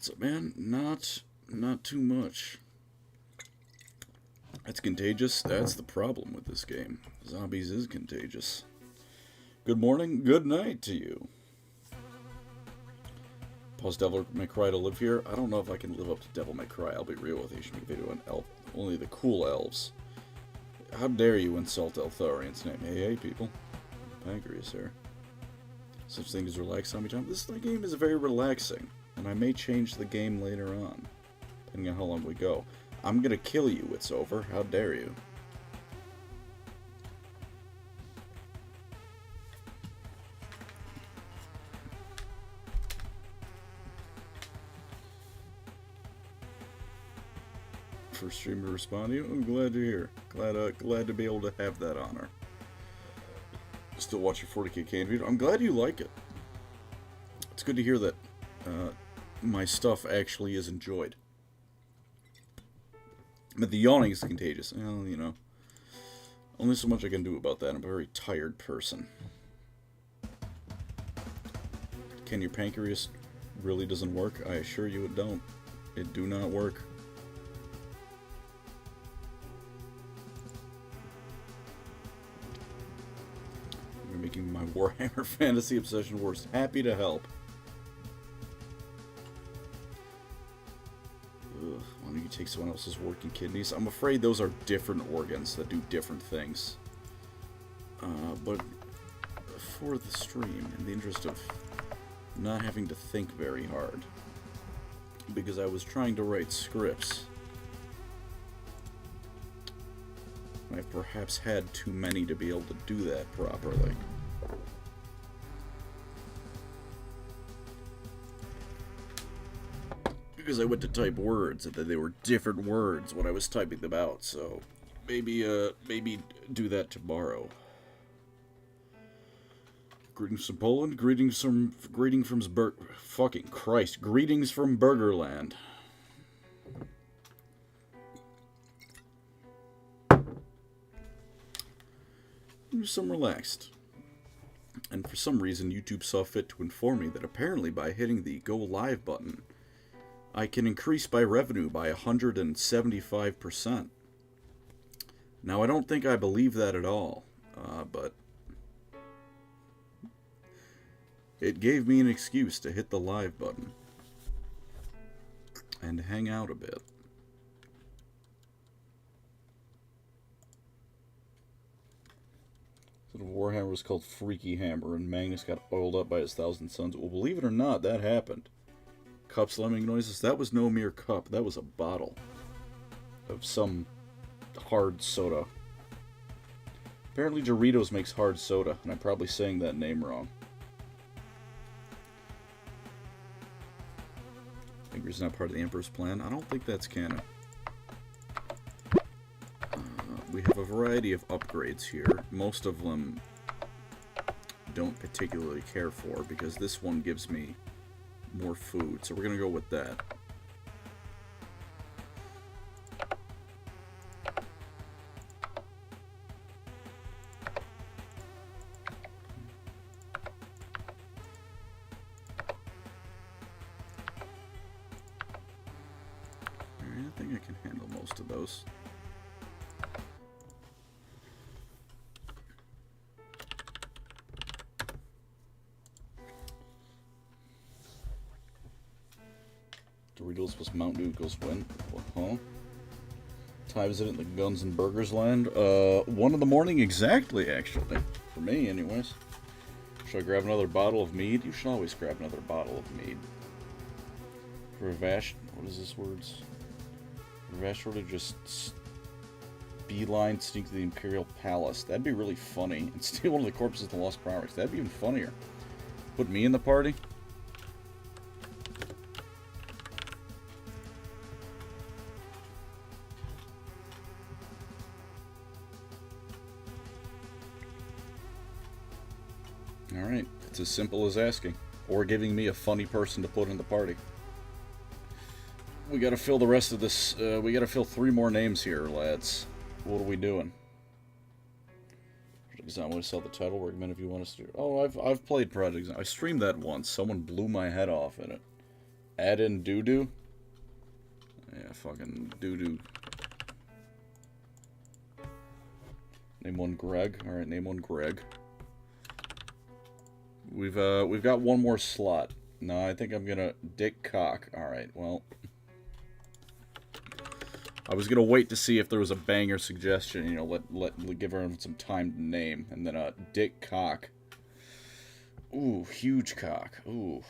What's up, man? Not too much. It's contagious. That's the problem with this game. Zombies is contagious. Good morning, good night to you. Pause Devil May Cry to live here. I don't know if I can live up to Devil May Cry. I'll be real with you. You should make a video on elf. Only the cool elves. How dare you insult Eltharian's name? Hey, people. Pancreas here. Such things as relax zombie time. This game is very relaxing. And I may change the game later on. Depending on how long we go. I'm gonna kill you, it's over. How dare you? First streamer to respond to you. I'm glad to hear. Glad to be able to have that honor. Still watch your 40k can video. I'm glad you like it. It's good to hear that my stuff actually is enjoyed. But the yawning is contagious. Well, you know. Only so much I can do about that. I'm a very tired person. Can your pancreas really doesn't work? I assure you it don't. It do not work. You're making my Warhammer fantasy obsession worse. Happy to help. Why don't you take someone else's working kidneys? I'm afraid those are different organs that do different things. But for the stream, in the interest of not having to think very hard, because I was trying to write scripts, I perhaps had too many to be able to do that properly. Because I went to type words, and then they were different words when I was typing them out, so maybe do that tomorrow. Greetings from Poland, greetings from fucking Christ, greetings from Burgerland. I'm some relaxed. And for some reason, YouTube saw fit to inform me that apparently by hitting the Go Live button, I can increase my revenue by 175%. Now, I don't think I believe that at all, but it gave me an excuse to hit the live button and hang out a bit. So the Warhammer was called Freaky Hammer, and Magnus got oiled up by his 1,000 Suns. Well, believe it or not, that happened. Cup slamming noises, that was no mere cup, that was a bottle of some hard soda. Apparently Doritos makes hard soda, and I'm probably saying that name wrong. Fingers not part of the Emperor's plan. I don't think that's canon. We have a variety of upgrades here. Most of them don't particularly care for, because this one gives me more food, so we're gonna go with that. Alright, I think I can handle most of those. Doritos plus Mountain Dew equals win. Huh? Time is it in the Guns and Burgers land? 1 in the morning exactly, actually. For me, anyways. Should I grab another bottle of mead? You should always grab another bottle of mead. Ravash... What is this words? Ravash sort of just... beeline sneak to the Imperial Palace. That'd be really funny. And steal one of the corpses of the Lost Primaries. That'd be even funnier. Put me in the party? Alright, it's as simple as asking. Or giving me a funny person to put in the party. We gotta fill the rest of this, we gotta fill 3 more names here, lads. What are we doing? Project Exam, I want to sell the title, recommend if you want us to do. Oh, I've played Project Exam. I streamed that once. Someone blew my head off in it. Add in doo-doo? Yeah, fucking doo-doo. Name one Greg. Alright, name one Greg. We've got one more slot. No, I think I'm gonna... Dick Cock. Alright, well... I was gonna wait to see if there was a banger suggestion, you know, give her some time to name. And then, Dick Cock. Ooh, huge cock. Ooh.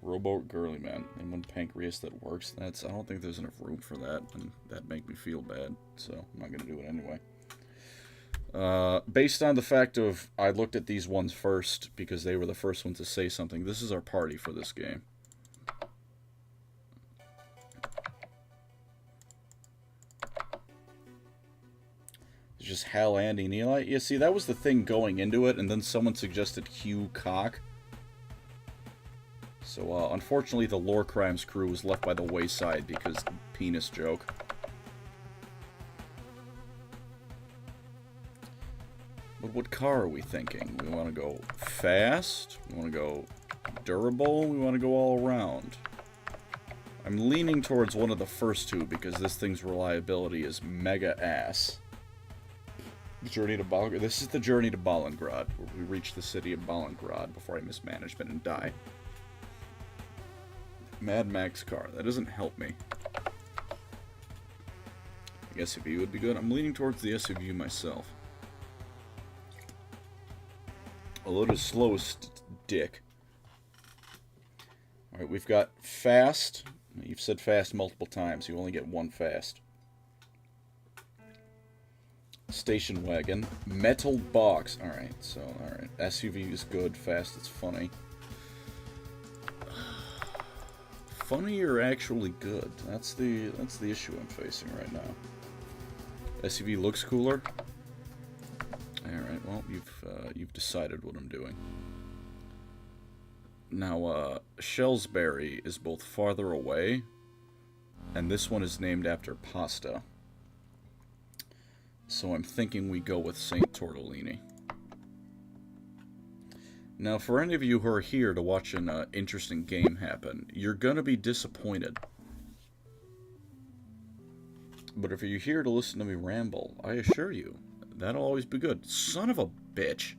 Rowboat Girly Man. And one Pancreas that works. I don't think there's enough room for that, and that'd make me feel bad. So, I'm not gonna do it anyway. Based on the fact of I looked at these ones first, because they were the first ones to say something, this is our party for this game. It's just Hal, Andy, and Eli. Yeah, see, that was the thing going into it, and then someone suggested Hugh Cock. So, unfortunately, the Lore Crimes crew was left by the wayside because penis joke. But what car are we thinking? We want to go fast? We want to go durable? We want to go all around? I'm leaning towards one of the first two because this thing's reliability is mega ass. Journey to Balingrad. This is the journey to Balingrad, where we reach the city of Balingrad before I miss management and die. Mad Max car. That doesn't help me. The SUV would be good. I'm leaning towards the SUV myself. A little slow dick. Alright, we've got fast. You've said fast multiple times. You only get one fast. Station wagon. Metal box. Alright, so, alright. SUV is good. Fast, it's funny. Funny or actually good? That's the issue I'm facing right now. SUV looks cooler. Alright, well, you've decided what I'm doing. Now, Shellsbury is both farther away, and this one is named after pasta. So I'm thinking we go with St. Tortellini. Now, for any of you who are here to watch an interesting game happen, you're gonna be disappointed. But if you're here to listen to me ramble, I assure you, that'll always be good. Son of a bitch.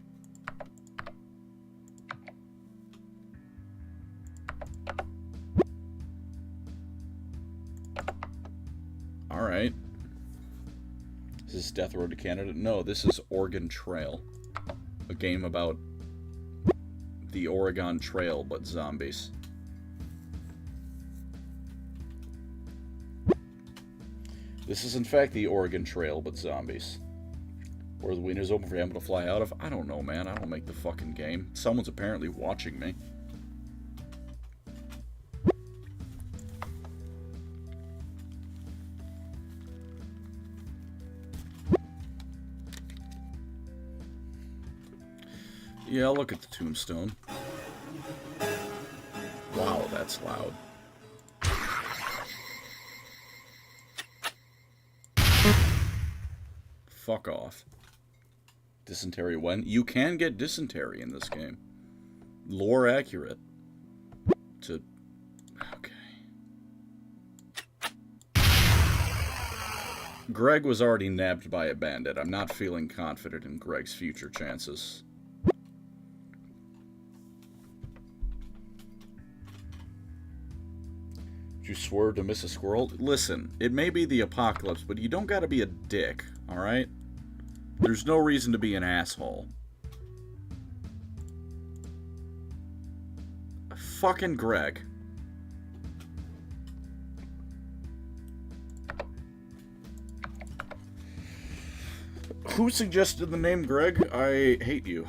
Alright. Is this Death Road to Canada? No, this is Oregon Trail. A game about the Oregon Trail, but zombies. This is in fact the Oregon Trail, but zombies. Or the windows open for him to fly out of? I don't know, man. I don't make the fucking game. Someone's apparently watching me. Yeah, I'll look at the tombstone. Wow, that's loud. Fuck off. Dysentery when? You can get dysentery in this game. Lore accurate. Okay. Greg was already nabbed by a bandit. I'm not feeling confident in Greg's future chances. Did you swerve to miss a squirrel? Listen, it may be the apocalypse, but you don't gotta be a dick, alright? There's no reason to be an asshole. Fucking Greg. Who suggested the name Greg? I hate you.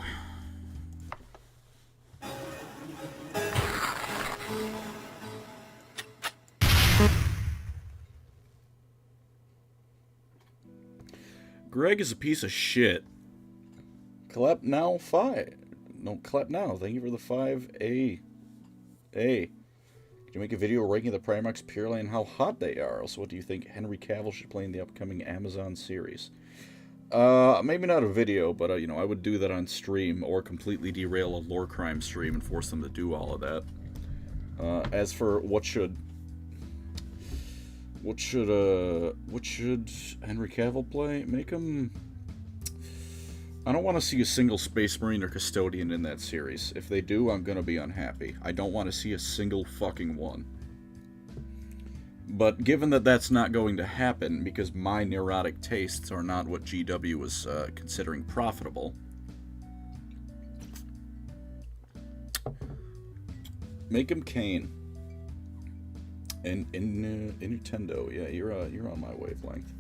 Greg is a piece of shit. Clap now 5. No, clap now. Thank you for the 5A. Can you make a video ranking the Primarchs purely on how hot they are? Also, what do you think Henry Cavill should play in the upcoming Amazon series? Maybe not a video, but, you know, I would do that on stream or completely derail a lore crime stream and force them to do all of that. As for what should Henry Cavill play? Make him... I don't want to see a single Space Marine or Custodian in that series. If they do, I'm gonna be unhappy. I don't want to see a single fucking one. But given that that's not going to happen, because my neurotic tastes are not what GW was considering profitable, make him Kane. In Nintendo, yeah, you're on my wavelength.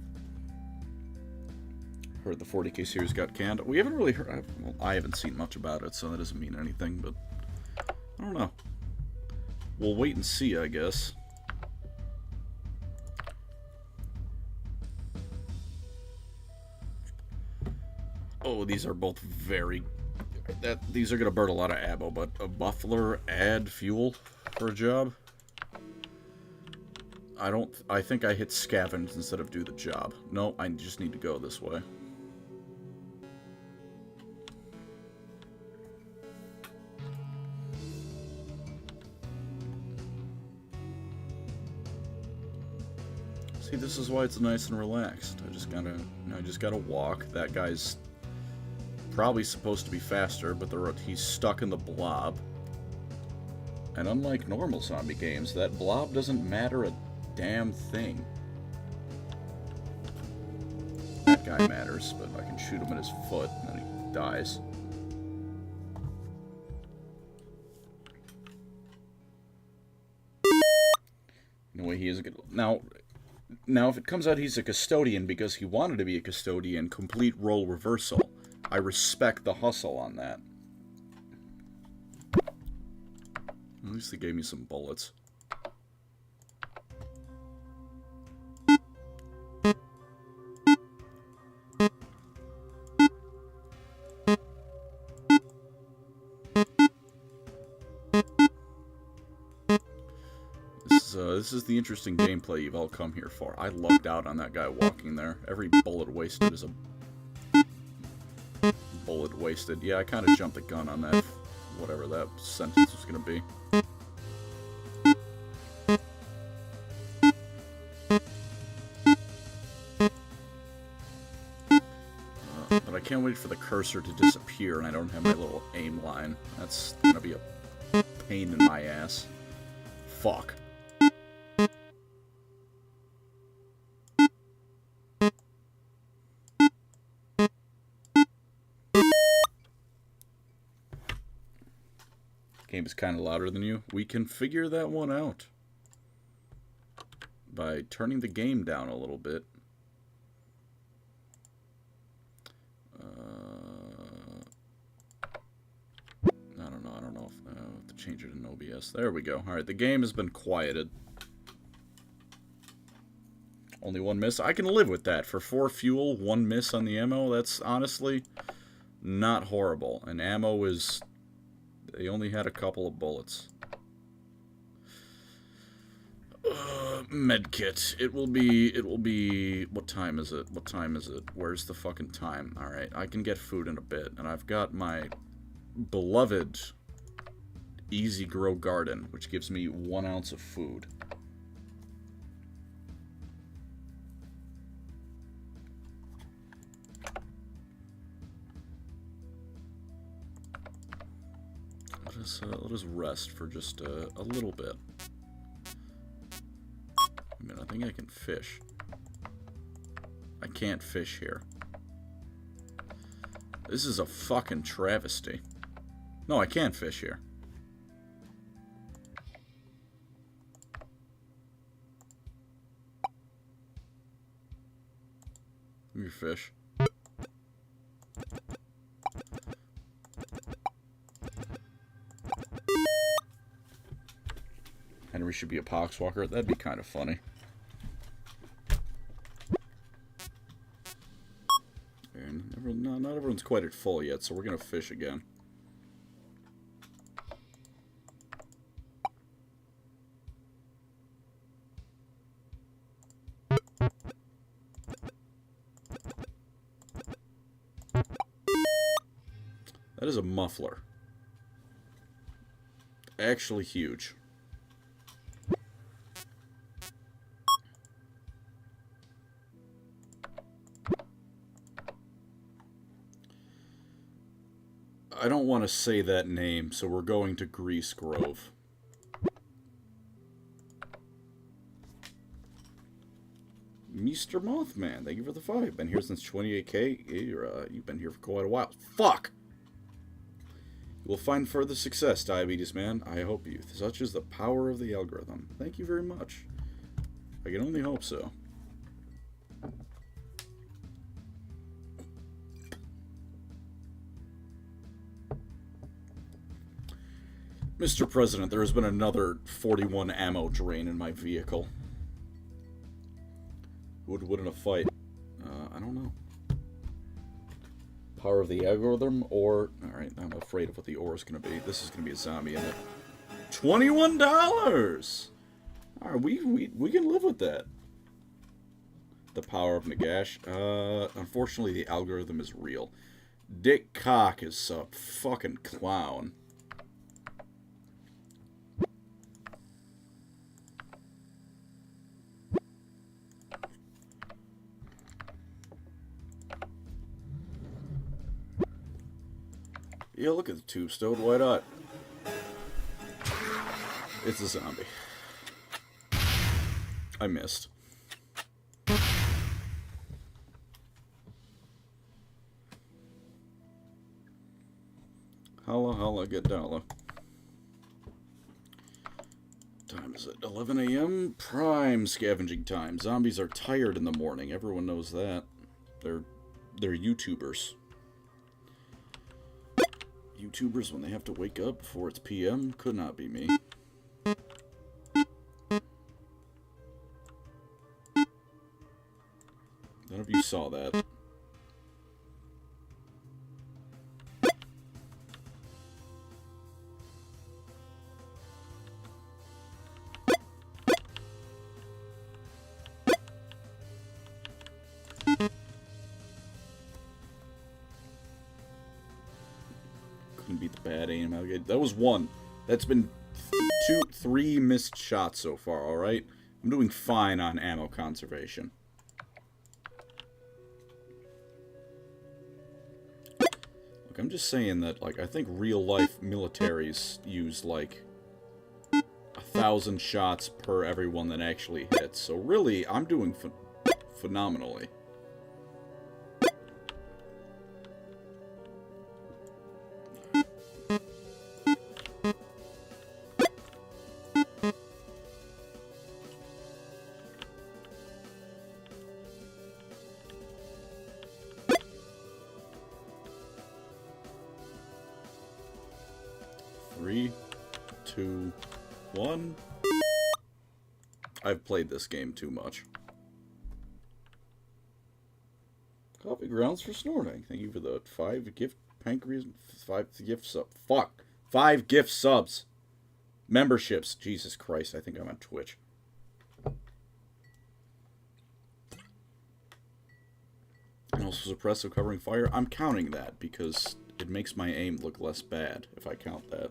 Heard the 40k series got canned. We haven't really heard... Well, I haven't seen much about it, so that doesn't mean anything, but... I don't know. We'll wait and see, I guess. Oh, these are both very... These are going to burn a lot of ammo, but a muffler add fuel for a job? I think I hit scavenge instead of do the job. No, I just need to go this way. See, this is why it's nice and relaxed. I just gotta walk. That guy's probably supposed to be faster, but he's stuck in the blob. And unlike normal zombie games, that blob doesn't matter a damn thing. That guy matters, but I can shoot him in his foot and then he dies. No way he is a good... Now, if it comes out he's a custodian because he wanted to be a custodian, complete role reversal. I respect the hustle on that. At least they gave me some bullets. This is the interesting gameplay you've all come here for. I lucked out on that guy walking there. Every bullet wasted is a bullet wasted. Yeah, I kind of jumped the gun on that, whatever that sentence was going to be. But I can't wait for the cursor to disappear and I don't have my little aim line. That's going to be a pain in my ass. Fuck. Game is kind of louder than you. We can figure that one out by turning the game down a little bit. I don't know if I have to change it in OBS. There we go. Alright, the game has been quieted. Only one miss. I can live with that. For 4 fuel, 1 miss on the ammo, that's honestly not horrible. And ammo is... They only had a couple of bullets. Medkit. It will be... What time is it? What time is it? Where's the fucking time? Alright, I can get food in a bit. And I've got my beloved Easy Grow Garden, which gives me 1 ounce of food. Let us rest for just a little bit. I mean, I think I can fish. I can't fish here. This is a fucking travesty. No, I can't fish here. Give me your fish. Henry should be a poxwalker. That'd be kind of funny. And not everyone's quite at full yet, so we're gonna fish again. That is a muffler. Actually huge. I don't want to say that name, so we're going to Grease Grove. Mr. Mothman, thank you for the 5. Been here since 28K. You've been here for quite a while. Fuck! You will find further success, Diabetes Man. I hope you. Such is the power of the algorithm. Thank you very much. I can only hope so. Mr. President, there has been another 41 ammo drain in my vehicle. Who would win in a fight? I don't know. Power of the algorithm, or... Alright, I'm afraid of what the or is going to be. This is going to be a zombie, isn't it? $21! Alright, we can live with that. The power of Nagash. Unfortunately, the algorithm is real. Dick Cock is a fucking clown. Yeah, look at the tombstone. Why not? It's a zombie. I missed. Holla, holla, get dollar. Time is it? 11 a.m. Prime scavenging time. Zombies are tired in the morning. Everyone knows that. They're YouTubers. YouTubers, when they have to wake up before it's PM, could not be me. None of you saw that. Couldn't beat the bad aim. That was one. That's been 3 missed shots so far, alright? I'm doing fine on ammo conservation. Look, I'm just saying that, like, I think real-life militaries use, like, 1,000 shots per everyone that actually hits. So really, I'm doing phenomenally. Three, 2, 1. I've played this game too much. Coffee grounds for snorting. Thank you for the 5 gift pancreas. 5 gift sub. Fuck. 5 gift subs. Memberships. Jesus Christ. I think I'm on Twitch. And also suppressive covering fire. I'm counting that because it makes my aim look less bad if I count that.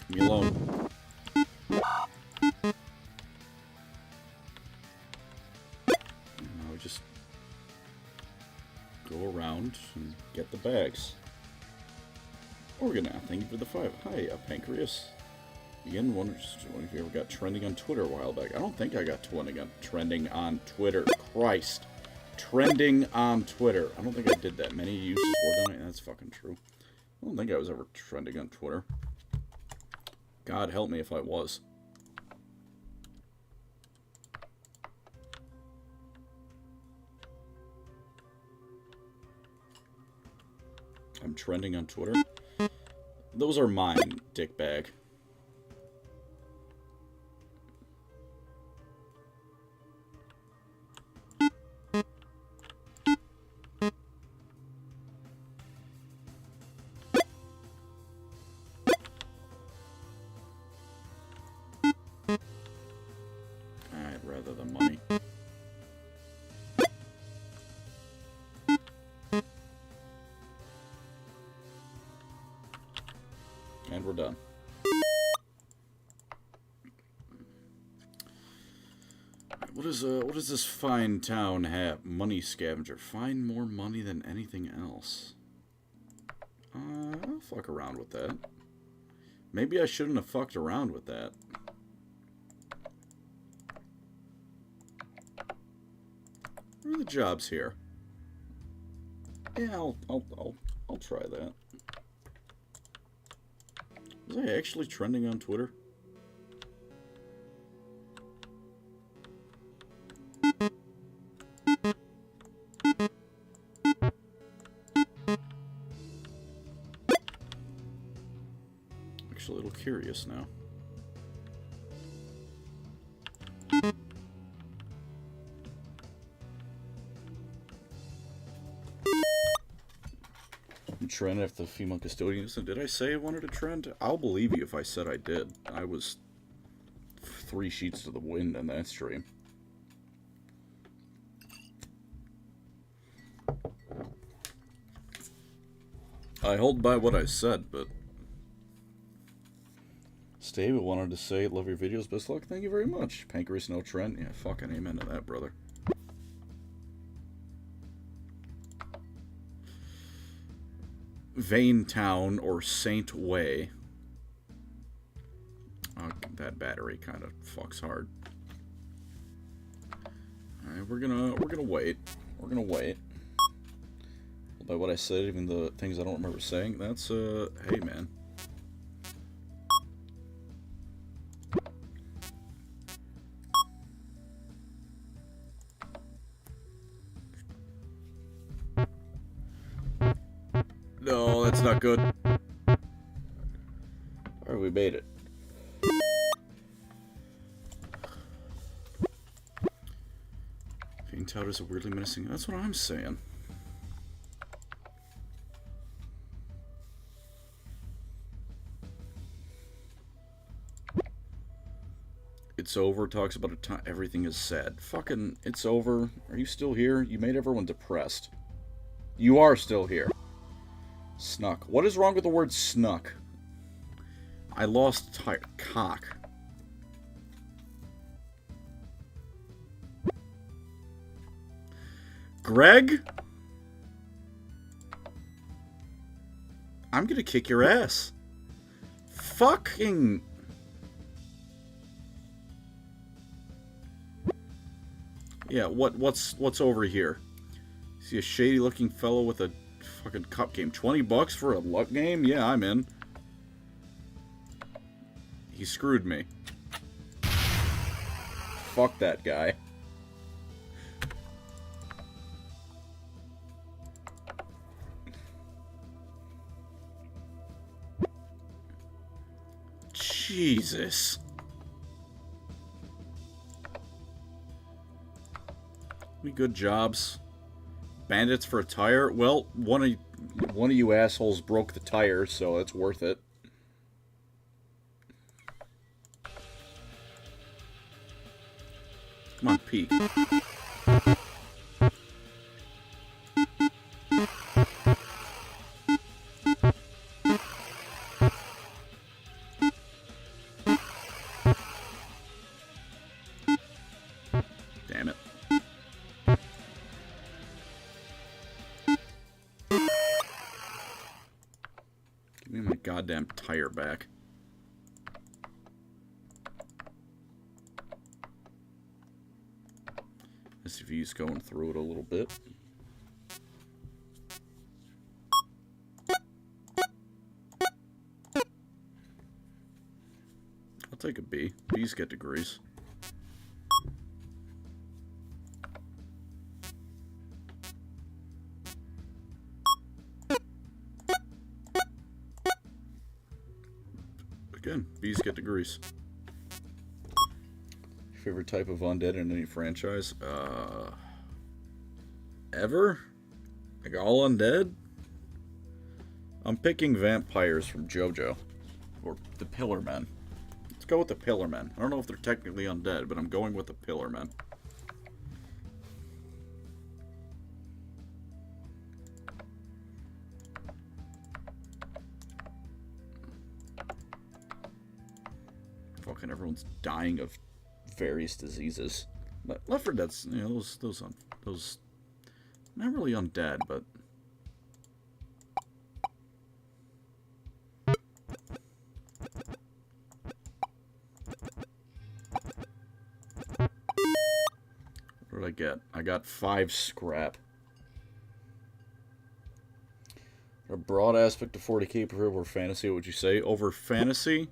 Leave me alone. Now we just go around and get the bags. Organa, thank you for the 5. Hi, Pancreas. Again, wondering if you ever got trending on Twitter a while back. I don't think I got trending on Twitter. Christ. Trending on Twitter. I don't think I did that. Many uses were done. That's fucking true. I don't think I was ever trending on Twitter. God help me if I was. I'm trending on Twitter? Those are mine, dickbag. I'd rather the money. And we're done. what does this fine town have? Money scavenger. Find more money than anything else. I'll fuck around with that. Maybe I shouldn't have fucked around with that. What are the jobs here? Yeah, I'll try that. Was I actually trending on Twitter? Actually a little curious now. Trend after the female custodians. Did I say I wanted to trend? I'll believe you if I said I did. I was 3 sheets to the wind on that stream. I hold by what I said, but Stave wanted to say, love your videos, best luck. Thank you very much. Pancreas, no trend. Yeah, fucking amen to that, brother. Vane Town or Saint Way. That battery kind of fucks hard. All right, we're gonna wait. We're gonna wait. By what I said, even the things I don't remember saying. That's hey man. No, that's not good. Alright, we made it. Being touted as a weirdly menacing. That's what I'm saying. It's over. Talks about a time. Everything is sad. Fucking, it's over. Are you still here? You made everyone depressed. You are still here. Snuck. What is wrong with the word snuck? I lost cock. Greg? I'm gonna kick your ass. Fucking... Yeah, what's over here? See a shady looking fellow with a fucking cup game. 20 bucks for a luck game? Yeah, I'm in. He screwed me. Fuck that guy. Jesus. We good jobs. Bandits for a tire? Well, one of you assholes broke the tire, so it's worth it. Come on, peek. Damn it. Give me my goddamn tire back. SUV's going through it a little bit. I'll take a B. B's get degrees. Again, B's get degrees. Favorite type of undead in any franchise? Ever? Like all undead? I'm picking vampires from JoJo. Or the Pillar Men. Let's go with the Pillar Men. I don't know if they're technically undead, but I'm going with the Pillar Men. Fucking everyone's dying of various diseases. Left 4 Dead's, you know, those not really undead, but what did I get? I got 5 scrap. A broad aspect to 40k prefer over fantasy, what would you say? Over fantasy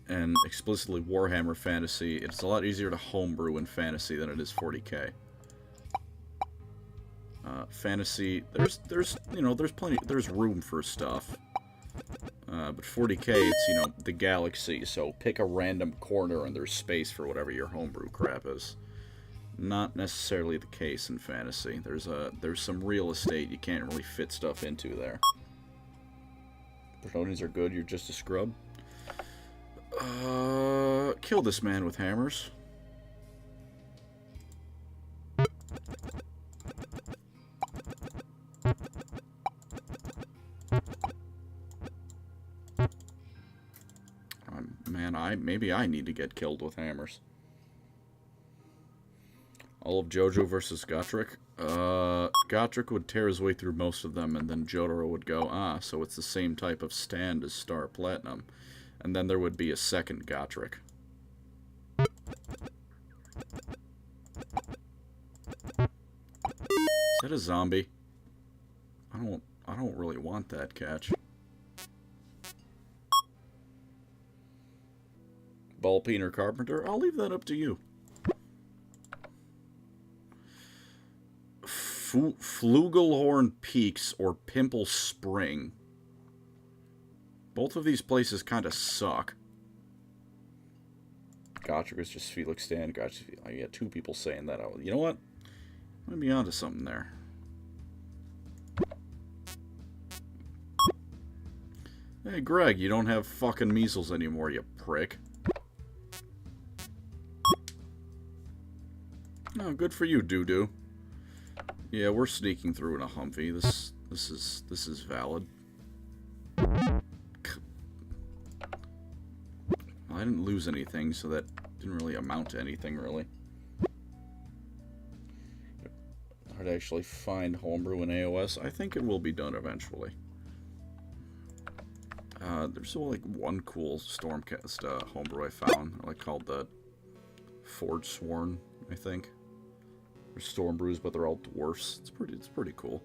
and explicitly Warhammer fantasy, it's a lot easier to homebrew in fantasy than it is 40k. Fantasy, there's you know, there's room for stuff. But 40k, it's, you know, the galaxy, so pick a random corner and there's space for whatever your homebrew crap is. Not necessarily the case in fantasy. There's some real estate you can't really fit stuff into there. Protonians are good, you're just a scrub. Kill this man with hammers. Man, maybe I need to get killed with hammers. All of Jojo versus Gotrek. Gotrek would tear his way through most of them, and then Jotaro would go, ah, so it's the same type of stand as Star Platinum. And then there would be a second Gotrek. Is that a zombie? I don't really want that catch. Ball peen or carpenter? I'll leave that up to you. Flugelhorn Peaks or Pimple Spring. Both of these places kind of suck. Gotrek is just Felix Stan. Gotcha. I get 2 people saying that. You know what? I might be onto something there. Hey, Greg, you don't have fucking measles anymore, you prick. Oh, good for you, doo-doo. Yeah, we're sneaking through in a Humvee. This is valid. Well, I didn't lose anything, so that didn't really amount to anything, really. Hard to actually find homebrew in AOS. I think it will be done eventually. There's only like one cool Stormcast homebrew I found, like called the Forge Sworn, I think. They're storm brews, but they're all dwarfs. It's pretty cool.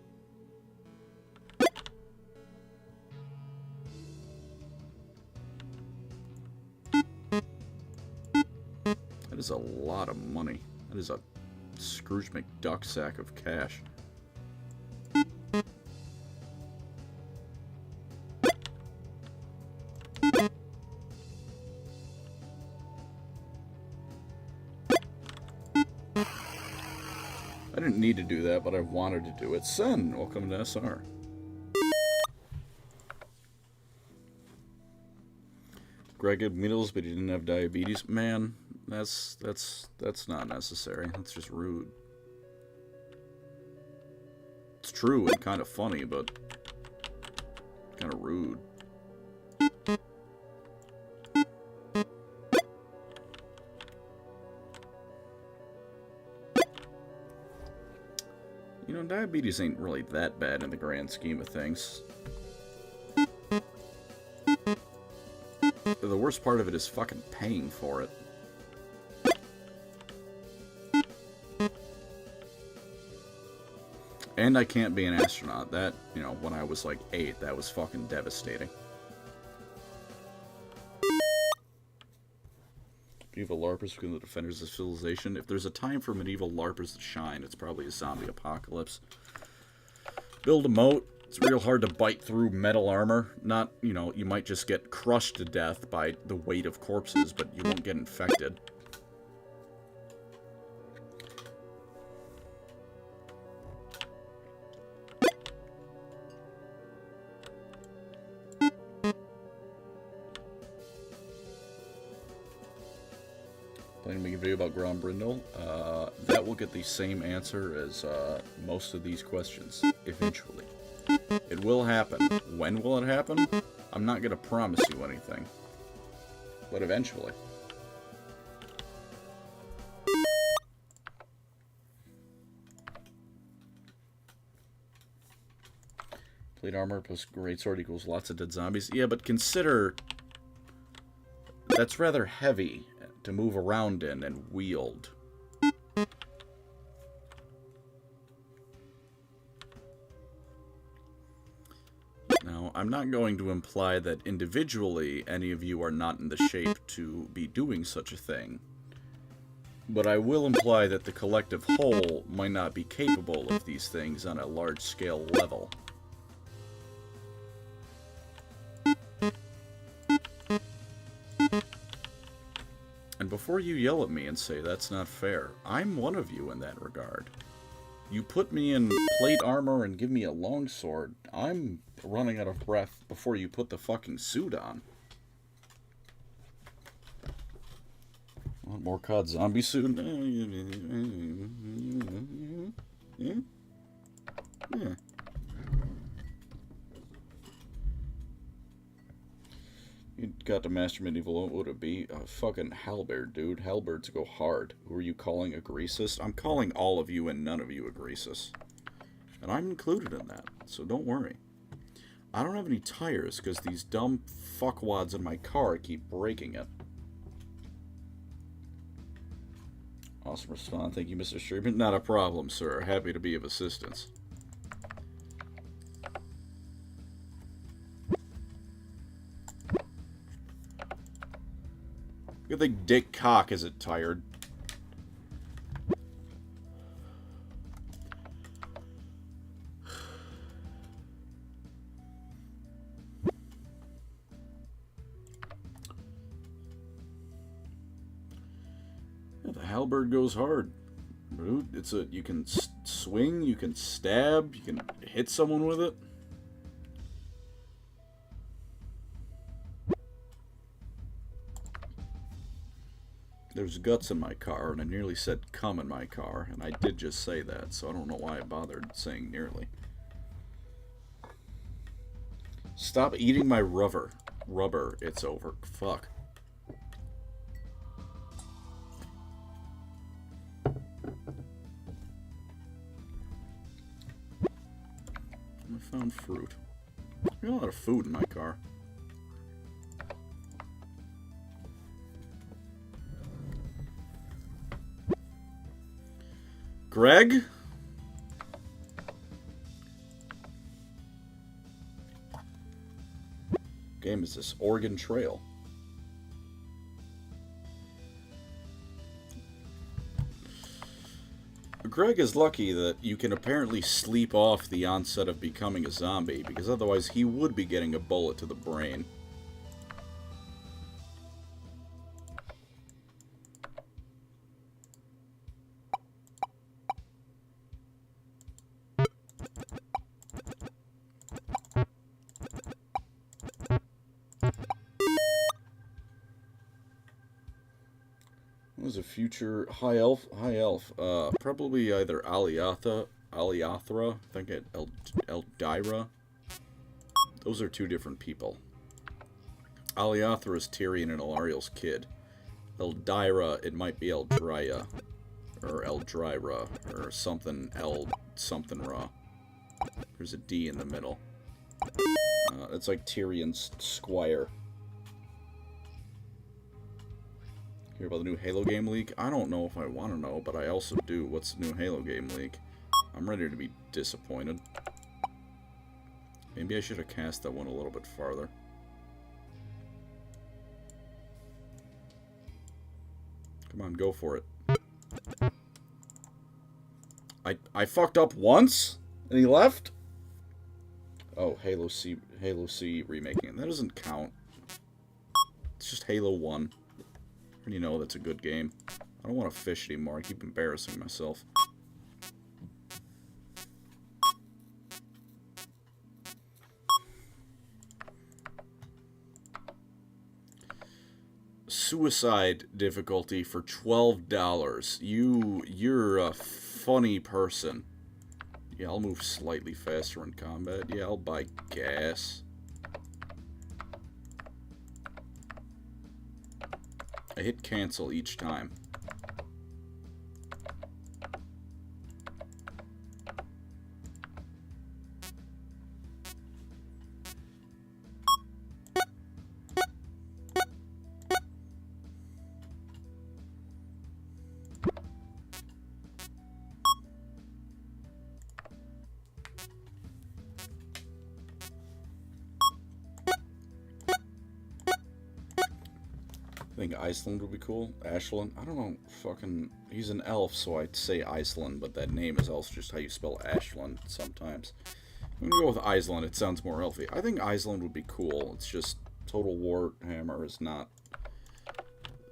That is a lot of money. That is a Scrooge McDuck sack of cash. I didn't need to do that, but I wanted to do it. Sen, welcome to SR. Greg had measles, but he didn't have diabetes. Man, that's not necessary. That's just rude. It's true and kind of funny, but kind of rude. You know, diabetes ain't really that bad in the grand scheme of things. The worst part of it is fucking paying for it. And I can't be an astronaut. That, you know, when I was like 8, that was fucking devastating. Medieval LARPers become the defenders of civilization. If there's a time for medieval LARPers to shine, it's probably a zombie apocalypse. Build a moat. It's real hard to bite through metal armor. Not, you know, you might just get crushed to death by the weight of corpses, but you won't get infected. Planning to make a video about Grom Brindle. That will get the same answer as most of these questions, eventually. It will happen. When will it happen? I'm not going to promise you anything. But eventually. Plate armor plus greatsword equals lots of dead zombies. Yeah, but consider that's rather heavy to move around in and wield. Now, I'm not going to imply that individually any of you are not in the shape to be doing such a thing. But I will imply that the collective whole might not be capable of these things on a large-scale level. And before you yell at me and say that's not fair, I'm one of you in that regard. You put me in plate armor and give me a longsword, I'm running out of breath before you put the fucking suit on. Want more COD zombie suit? Yeah. Yeah. You got to master medieval, what would it be? A fucking halberd, dude. Halberds go hard. Who are you calling a greasist? I'm calling all of you and none of you a greasist. And I'm included in that, so don't worry. I don't have any tires because these dumb fuckwads in my car keep breaking it. Awesome response. Thank you, Mr. Streetman. Not a problem, sir. Happy to be of assistance. You think Dick Cock isn't tired? Yeah, the halberd goes hard. It's a you can swing, you can stab, you can hit someone with it. There's guts in my car, and I nearly said cum in my car, and I did just say that, so I don't know why I bothered saying nearly. Stop eating my rubber. Rubber, it's over. Fuck. I found fruit. There's a lot of food in my car. Greg? Game is this? Oregon Trail. Greg is lucky that you can apparently sleep off the onset of becoming a zombie, because otherwise he would be getting a bullet to the brain. What was a future high elf? High elf. Probably either Aliathra, I think it Eldyra. Those are two different people. Aliathra is Tyrion and Elariel's kid. Eldyra, it might be Eldrya, or Eldryra, or something something raw. There's a D in the middle. It's like Tyrion's squire. Hear about the new Halo game leak? I don't know if I want to know, but I also do. What's the new Halo game leak? I'm ready to be disappointed. Maybe I should have cast that one a little bit farther. Come on, go for it. I fucked up once? And he left? Oh, Halo C remaking. That doesn't count. It's just Halo 1. And you know that's a good game. I don't want to fish anymore. I keep embarrassing myself. Suicide difficulty for $12. You're a funny person. Yeah, I'll move slightly faster in combat. Yeah, I'll buy gas. I hit cancel each time. think Iceland would be cool. Ashland? I don't know. Fucking... He's an elf, so I'd say Iceland, but that name is also just how you spell Ashland sometimes. I'm gonna go with Iceland. It sounds more elfy. I think Iceland would be cool. It's just Total Warhammer is not...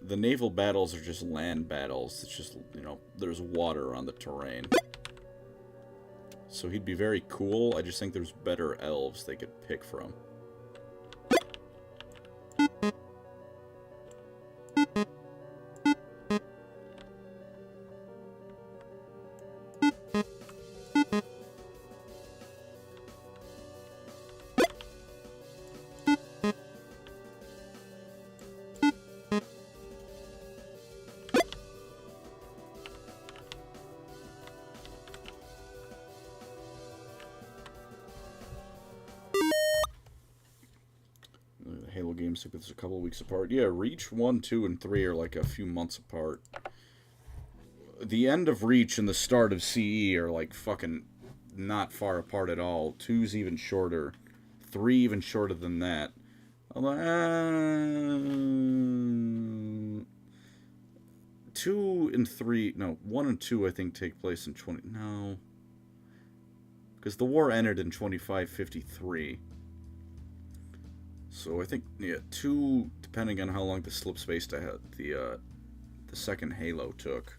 The naval battles are just land battles. It's just, you know, there's water on the terrain. So he'd be very cool. I just think there's better elves they could pick from. Halo games took this a couple of weeks apart. Yeah, Reach 1, 2, and 3 are like a few months apart. The end of Reach and the start of CE are like fucking not far apart at all. 2's even shorter. 3 even shorter than that. 2 and 3... No, 1 and 2 I think take place in 20... No. Because the war ended in 2553. So I think, yeah, 2, depending on how long the slip space to the second Halo took.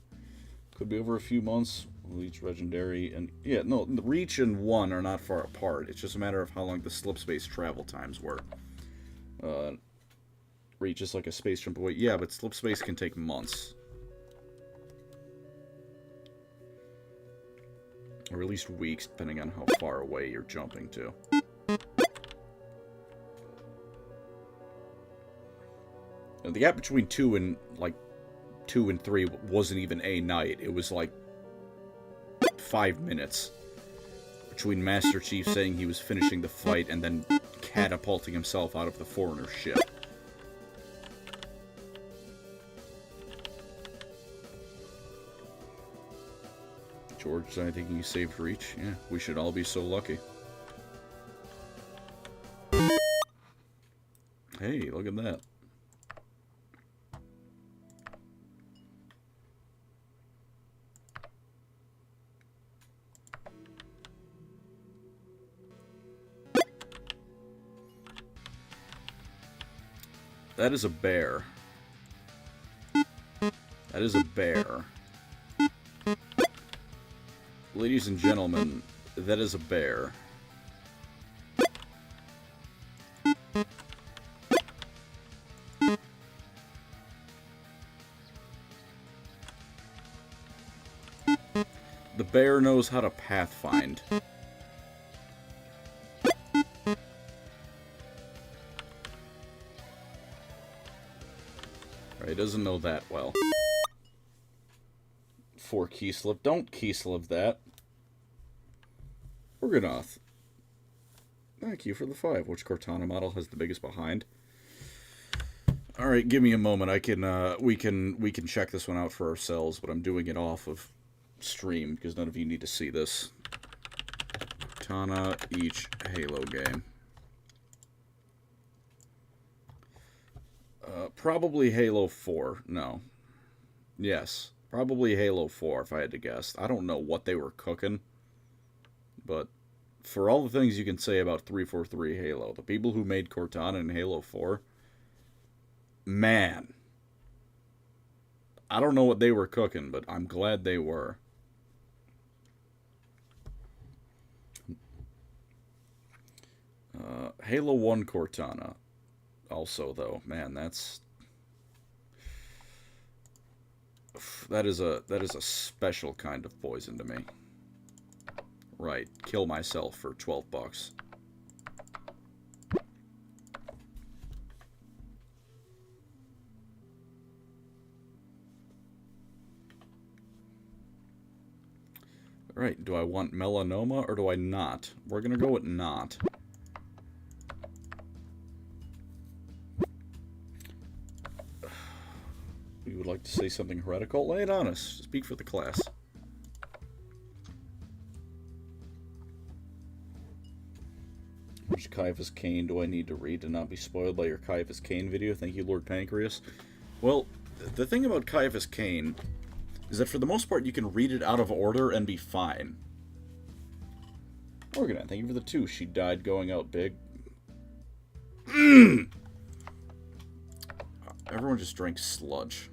Could be over a few months. Reach Legendary, and yeah, no, the Reach and 1 are not far apart. It's just a matter of how long the slip space travel times were. Reach is like a space jump away. Yeah, but slip space can take months. Or at least weeks, depending on how far away you're jumping to. The gap between 2 and 3 wasn't even a night. It was like 5 minutes between Master Chief saying he was finishing the fight and then catapulting himself out of the foreigner ship. George, I think you saved Reach. Yeah, we should all be so lucky. Hey, look at that. That is a bear. That is a bear. Ladies and gentlemen, that is a bear. The bear knows how to pathfind. He doesn't know that well. 4 Keyslip. Don't Keyslip that. Organoth. Thank you for the 5. Which Cortana model has the biggest behind? Alright, give me a moment. I can we can check this one out for ourselves, but I'm doing it off of stream because none of you need to see this. Cortana each Halo game. Probably Halo 4. No. Yes. Probably Halo 4, if I had to guess. I don't know what they were cooking. But for all the things you can say about 343 Halo, the people who made Cortana in Halo 4, man. I don't know what they were cooking, but I'm glad they were. Halo 1 Cortana. Also, though, man, that is a special kind of poison to me. Right, kill myself for 12 bucks. Alright, do I want melanoma or do I not? We're gonna go with not. You would like to say something heretical? Lay it on us. Speak for the class. Which Caiaphas Cain do I need to read to not be spoiled by your Caiaphas Cain video? Thank you, Lord Pancreas. Well, the thing about Caiaphas Cain is that for the most part you can read it out of order and be fine. Morgan, thank you for the 2. She died going out big. Everyone just drank sludge.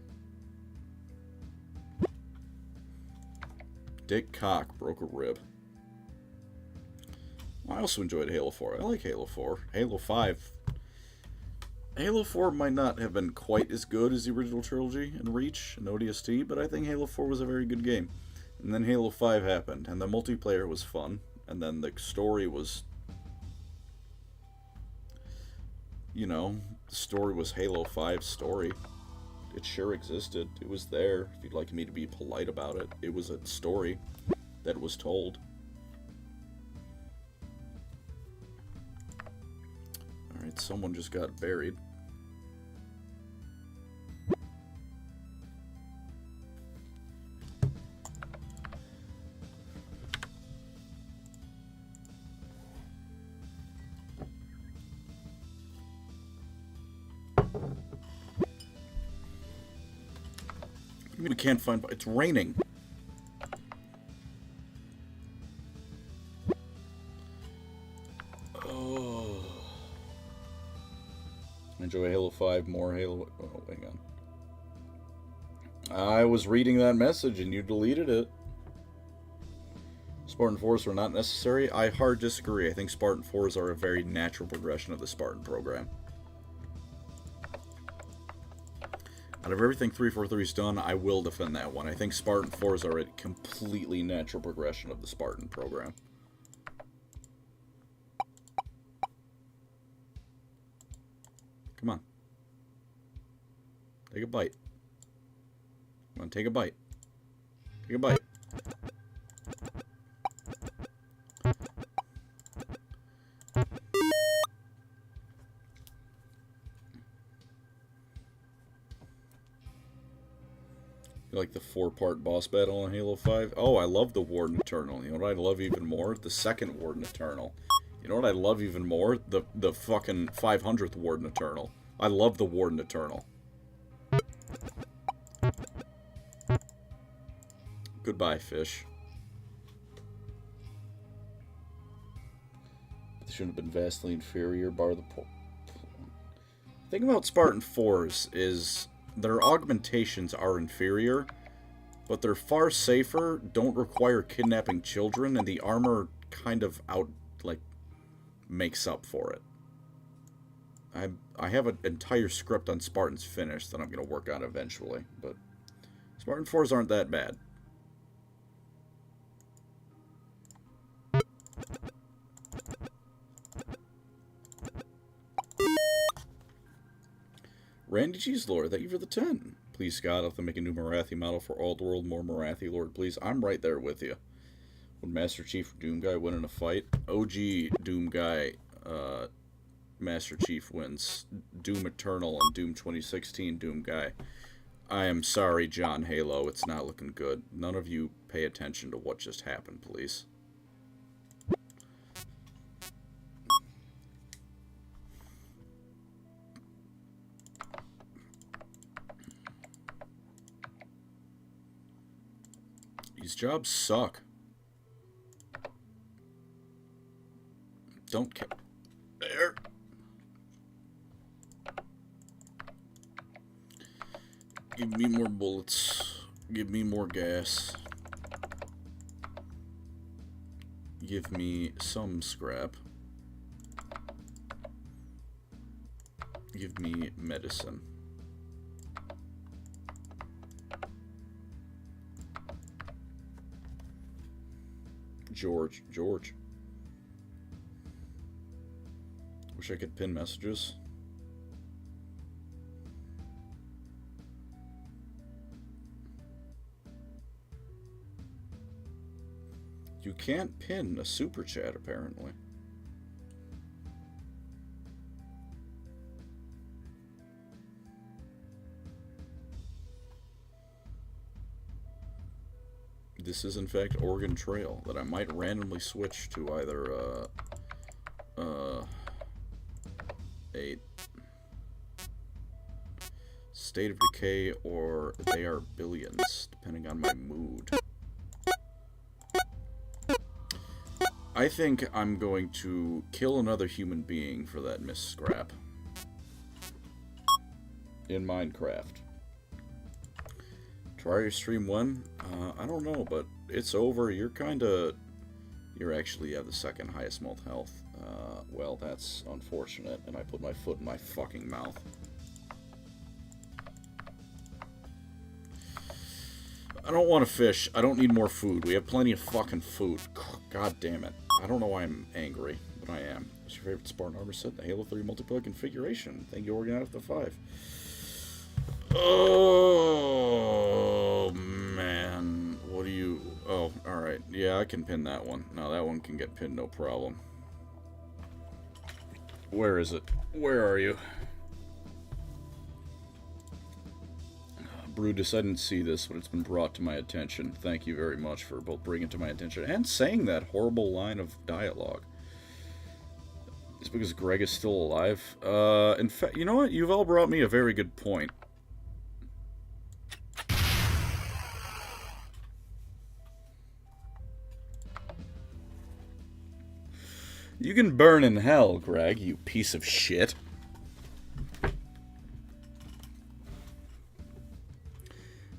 Dick Cock broke a rib. I also enjoyed Halo 4. I like Halo 4. Halo 5. Halo 4 might not have been quite as good as the original trilogy in Reach and ODST, but I think Halo 4 was a very good game. And then Halo 5 happened, and the multiplayer was fun, and then the story was... You know, the story was Halo 5's story. It sure existed. It was there. If you'd like me to be polite about it, it was a story that was told. Alright, someone just got buried. I mean, I can't find... It's raining. Oh. Enjoy Halo 5, more Halo... Oh, hang on. I was reading that message and you deleted it. Spartan 4s were not necessary. I hard disagree. I think Spartan 4s are a very natural progression of the Spartan program. Out of everything 343's done, I will defend that one. I think Spartan 4s are a completely natural progression of the Spartan program. Come on. Take a bite. Come on, take a bite. Take a bite. Like the 4-part boss battle in Halo 5. Oh, I love the Warden Eternal. You know what I love even more? The second Warden Eternal. You know what I love even more? The fucking 500th Warden Eternal. I love the Warden Eternal. Goodbye, fish. They shouldn't have been vastly inferior, bar the The thing about Spartan 4s is... their augmentations are inferior, but they're far safer, don't require kidnapping children, and the armor kind of makes up for it. I have an entire script on Spartans finished that I'm going to work on eventually, but Spartan 4s aren't that bad. Randy Cheese Lord, thank you for the 10. Please, Scott, I'll have to make a new Marathi model for Old World. More Marathi, Lord, please. I'm right there with you. Would Master Chief Doom Guy win in a fight? OG Doom Guy, Master Chief wins. Doom Eternal and Doom 2016 Doom Guy. I am sorry, John Halo. It's not looking good. None of you pay attention to what just happened, please. These jobs suck. Don't care. There. Give me more bullets. Give me more gas. Give me some scrap. Give me medicine. George. Wish I could pin messages. You can't pin a super chat, apparently. This is, in fact, Oregon Trail, that I might randomly switch to either, a state of decay, or they are billions, depending on my mood. I think I'm going to kill another human being for that missed scrap. In Minecraft. Try your stream when? I don't know, but it's over. You're actually have the second highest most health. Well, that's unfortunate, and I put my foot in my fucking mouth. I don't want to fish. I don't need more food. We have plenty of fucking food. God damn it. I don't know why I'm angry, but I am. What's your favorite Spartan armor set in the Halo 3 multiplayer configuration? Thank you, Oregon, out of the 5. Oh, man. What do you... Oh, alright. Yeah, I can pin that one. No, that one can get pinned, no problem. Where is it? Where are you? Brutus, I didn't see this, but it's been brought to my attention. Thank you very much for both bringing it to my attention and saying that horrible line of dialogue. It's because Greg is still alive. In fact, you know what? You've all brought me a very good point. You can burn in hell, Greg, you piece of shit.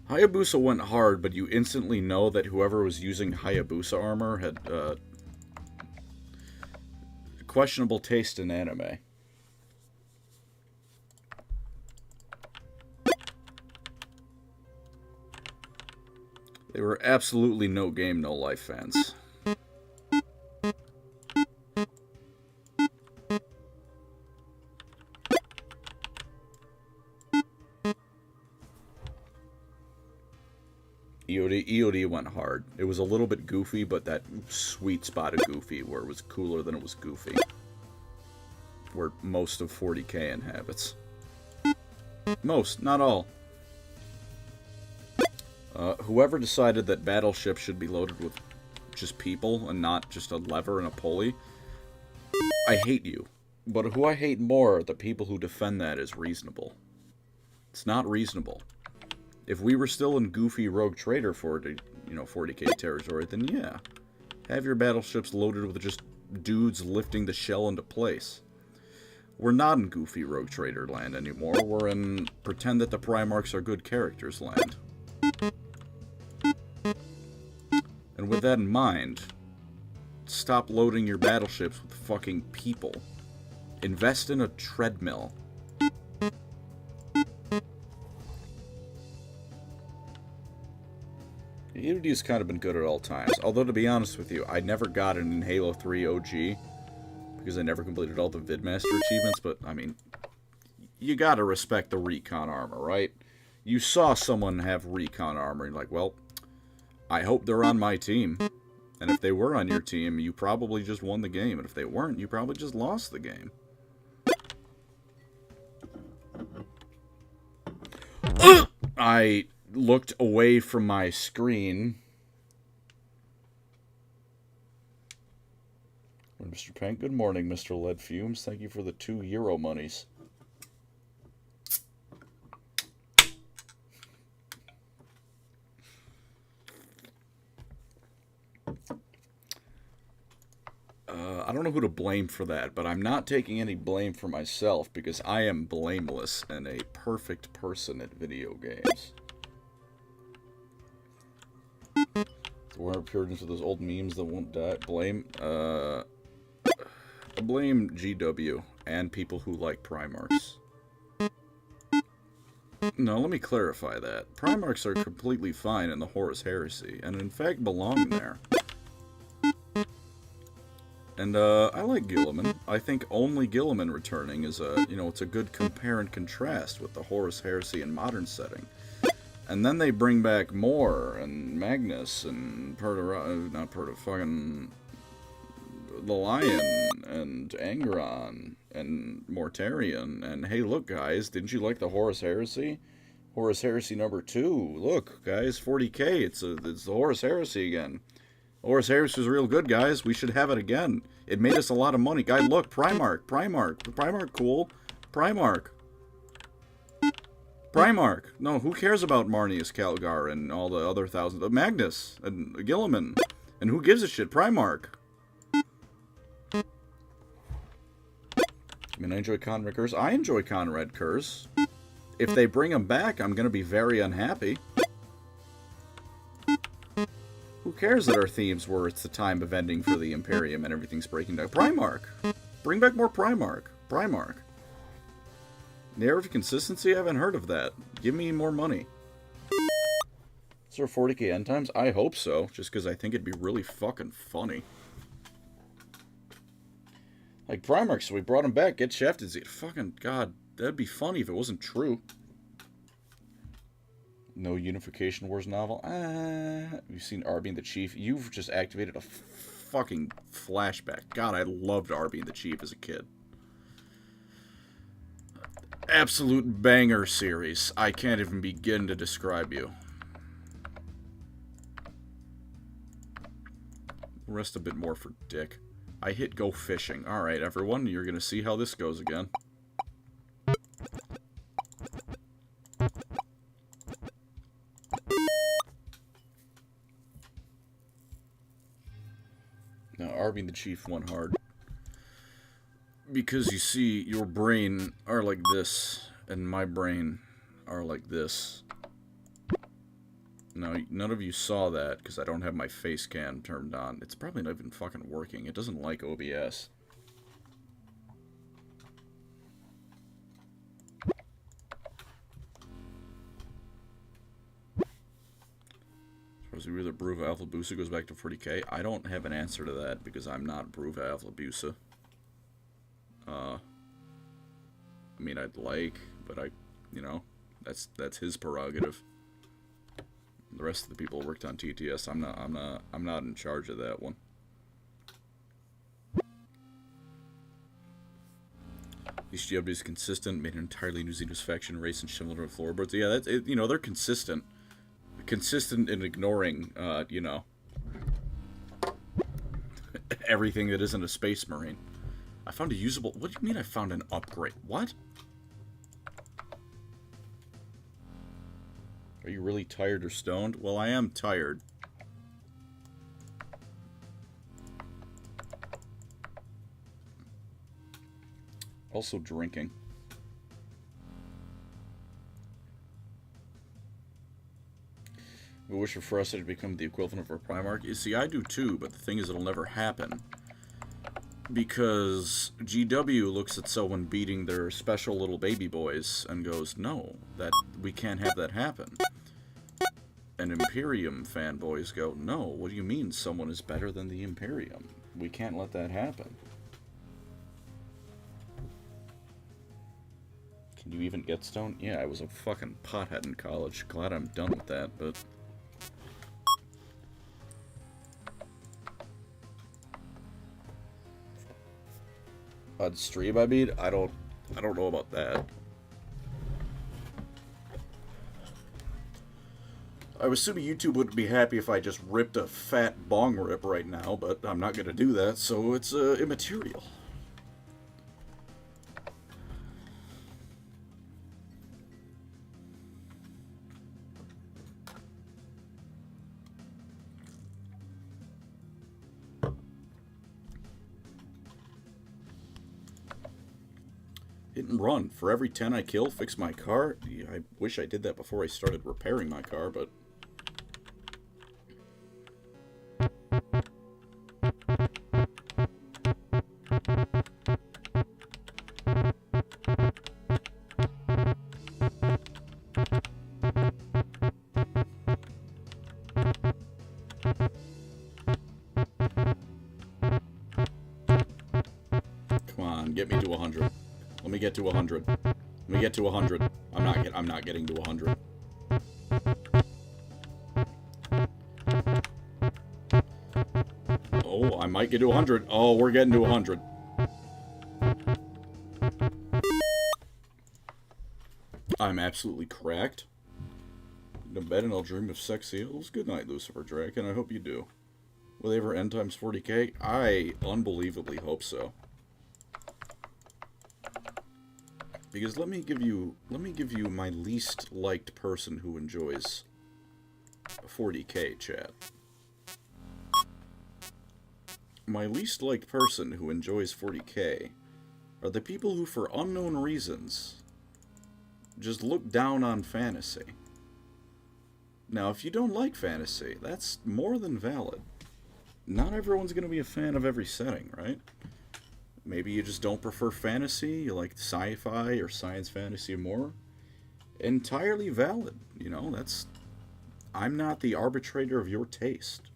Hayabusa went hard, but you instantly know that whoever was using Hayabusa armor had questionable taste in anime. They were absolutely no game, no life fans. EOD went hard. It was a little bit goofy, but that sweet spot of goofy where it was cooler than it was goofy. Where most of 40k inhabits. Most, not all. Whoever decided that battleships should be loaded with just people and not just a lever and a pulley, I hate you. But who I hate more are the people who defend that as reasonable. It's not reasonable. If we were still in goofy Rogue Trader 40k territory, then yeah. Have your battleships loaded with just dudes lifting the shell into place. We're not in goofy Rogue Trader land anymore. We're in pretend that the Primarchs are good characters land. And with that in mind, stop loading your battleships with fucking people. Invest in a treadmill. Unity's kind of been good at all times. Although, to be honest with you, I never got it in Halo 3 OG. Because I never completed all the Vidmaster achievements. But, I mean, you gotta respect the recon armor, right? You saw someone have recon armor, and you're like, well, I hope they're on my team. And if they were on your team, you probably just won the game. And if they weren't, you probably just lost the game. I looked away from my screen. Mr. Pank, good morning, Mr. Lead Fumes. Thank you for the €2 monies. I don't know who to blame for that, but I'm not taking any blame for myself because I am blameless and a perfect person at video games. We're Puritans with those old memes that won't die. Blame GW and people who like Primarchs. No, let me clarify that. Primarchs are completely fine in the Horus Heresy, and in fact belong there. And, I like Guilliman. I think only Guilliman returning is it's a good compare and contrast with the Horus Heresy in modern setting. And then they bring back Mor and Magnus and fucking the Lion and Angron and Mortarion. And hey, look, guys, didn't you like the Horus Heresy? Horus Heresy number 2. Look, guys, 40k. It's the Horus Heresy again. Horus Heresy was real good, guys. We should have it again. It made us a lot of money. Guys, look, Primarch, cool. Primarch Primarch. No, who cares about Marnius, Calgar, and all the other thousands? Magnus and Gilliman. And who gives a shit? Primarch. I mean, I enjoy Conrad Curse. I enjoy Conrad Curse. If they bring him back, I'm going to be very unhappy. Who cares that our themes were it's the time of ending for the Imperium and everything's breaking down? Primarch. Bring back more Primarch. Primarch. Narrative consistency? I haven't heard of that. Give me more money. Is there 40k end times? I hope so, just because I think it'd be really fucking funny. Like Primarch, so we brought him back. Get shafted. Fucking God, that'd be funny if it wasn't true. No Unification Wars novel. Have you seen Arby and the Chief? You've just activated a fucking flashback. God, I loved Arby and the Chief as a kid. Absolute banger series. I can't even begin to describe you. Rest a bit more for Dick. I hit go fishing. Alright, everyone, you're gonna see how this goes again. Now, Arby and the Chief won hard. Because you see, your brain are like this, and my brain are like this. Now, none of you saw that, because I don't have my face cam turned on. It's probably not even fucking working. It doesn't like OBS. Suppose either Bruva Alpha Busa goes back to 40k. I don't have an answer to that, because I'm not Bruva Alpha Busa. I mean, I'd like, but you know, that's his prerogative. The rest of the people worked on TTS. I'm not in charge of that one. HGW is consistent. Made an entirely new Xenos faction race and similar to floorboards. Yeah, that's it, you know, they're consistent. Consistent in ignoring, you know, everything that isn't a Space Marine. I found a usable... What do you mean I found an upgrade? What? Are you really tired or stoned? Well, I am tired. Also drinking. I wish for us to become the equivalent of our Primarch. You see, I do too, but the thing is it'll never happen. Because GW looks at someone beating their special little baby boys and goes, no, that we can't have that happen. And Imperium fanboys go, no, what do you mean someone is better than the Imperium? We can't let that happen. Can you even get stoned? Yeah, I was a fucking pothead in college. Glad I'm done with that, but... On stream, I mean, I don't know about that. I was assuming YouTube wouldn't be happy if I just ripped a fat bong rip right now, but I'm not going to do that, so it's immaterial. Hit and run. For every 10 I kill, fix my car. I wish I did that before I started repairing my car, but... Come on, get me to 100. Let me get to 100. Let me get to 100. I'm not getting to 100. Oh, I might get to 100. Oh, we're getting to 100. I'm absolutely cracked. To bed and I'll dream of sex seals. Good night, Lucifer Draken. I hope you do. Will they ever end times 40k? I unbelievably hope so. Because let me give you my least liked person who enjoys 40k, chat. My least liked person who enjoys 40k are the people who, for unknown reasons, just look down on fantasy. Now, if you don't like fantasy, that's more than valid. Not everyone's going to be a fan of every setting, right? Maybe you just don't prefer fantasy, you like sci-fi or science fantasy more. Entirely valid, you know, that's... I'm not the arbitrator of your taste.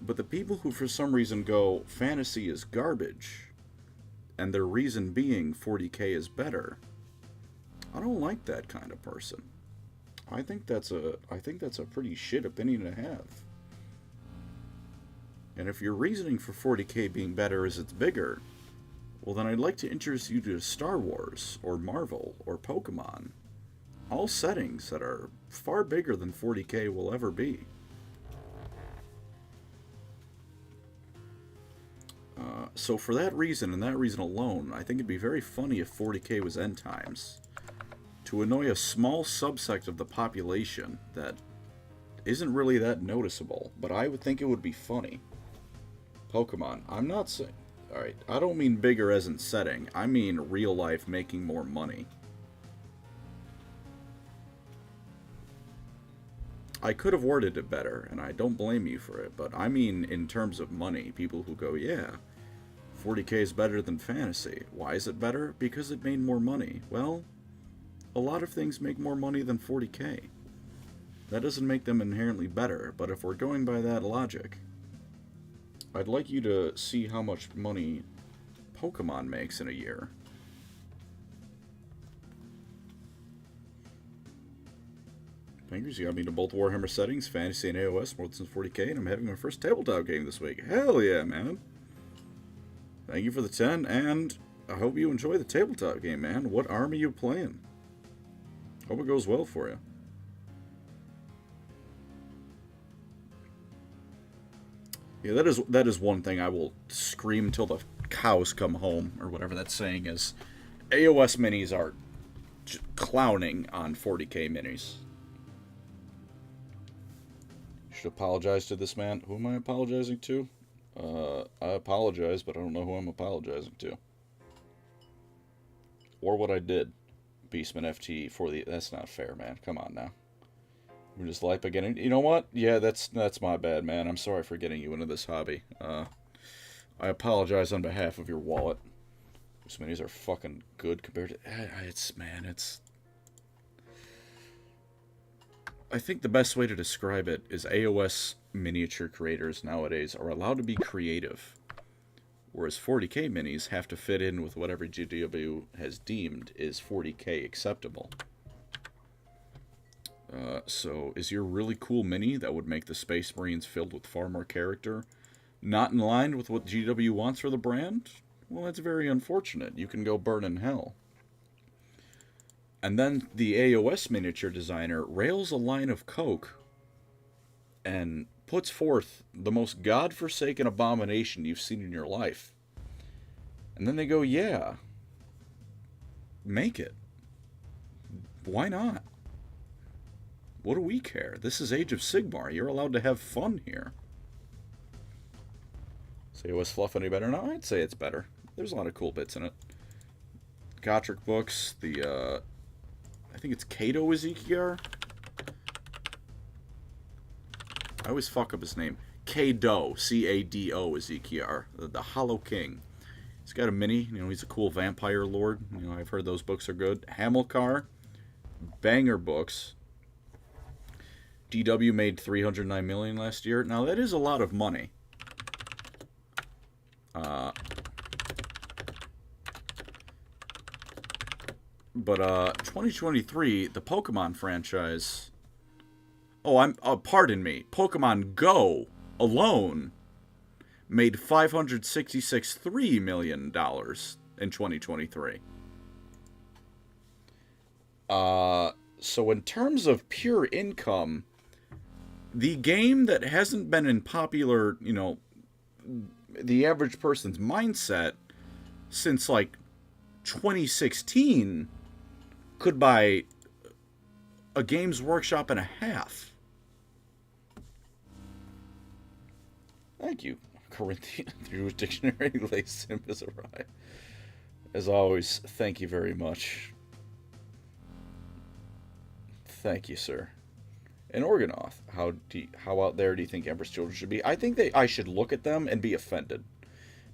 But the people who for some reason go, fantasy is garbage, and their reason being 40k is better, I don't like that kind of person. I think that's a pretty shit opinion to have. And if your reasoning for 40k being better is it's bigger, well then I'd like to introduce you to Star Wars, or Marvel, or Pokemon. All settings that are far bigger than 40k will ever be. So for that reason, and that reason alone, I think it'd be very funny if 40k was end times. To annoy a small subsect of the population that isn't really that noticeable, but I would think it would be funny. Pokemon, I'm not saying... Alright, I don't mean bigger as in setting, I mean real life making more money. I could have worded it better, and I don't blame you for it, but I mean in terms of money, people who go, yeah, 40k is better than fantasy. Why is it better? Because it made more money. Well, a lot of things make more money than 40k. That doesn't make them inherently better, but if we're going by that logic, I'd like you to see how much money Pokemon makes in a year. Pancreas, you got me to both Warhammer settings, fantasy and AOS, more than 40k, and I'm having my first tabletop game this week. Hell yeah, man. Thank you for the 10, and I hope you enjoy the tabletop game, man. What army are you playing? Hope it goes well for you. Yeah, that is one thing I will scream till the cows come home, or whatever that saying is. AOS minis are clowning on 40k minis. Should apologize to this man. Who am I apologizing to? I apologize, but I don't know who I'm apologizing to. Or what I did. Beastman FT for the... That's not fair, man. Come on now. We're just lipe again. You know what? Yeah, that's my bad, man. I'm sorry for getting you into this hobby. I apologize on behalf of your wallet. These minis are fucking good compared to... It's... I think the best way to describe it is AOS miniature creators nowadays are allowed to be creative, whereas 40k minis have to fit in with whatever GW has deemed is 40k acceptable. So, is your really cool mini that would make the Space Marines filled with far more character not in line with what GW wants for the brand? Well, that's very unfortunate. You can go burn in hell. And then the AOS miniature designer rails a line of coke and puts forth the most godforsaken abomination you've seen in your life. And then they go, yeah, make it. Why not? What do we care? This is Age of Sigmar. You're allowed to have fun here. Say AOS fluff any better? No, I'd say it's better. There's a lot of cool bits in it. Gotrek books, the, I think it's Cato Ezekiar. I always fuck up his name. Cado, C-A-D-O Ezekiar, the Hollow King. He's got a mini, you know, he's a cool vampire lord. You know, I've heard those books are good. Hamilcar, banger books. DW made $309 million last year. Now, that is a lot of money. But 2023, the Pokemon franchise... Oh, pardon me. Pokemon Go alone made $566.3 million in 2023. So in terms of pure income, the game that hasn't been in popular, you know, the average person's mindset since, like, 2016 could buy a Games Workshop and a half. Thank you, Corinthian Jewish Dictionary. Lay Sim is awry. As always, thank you very much. Thank you, sir. And Organoth, how out there do you think Emperor's Children should be? I think I should look at them and be offended.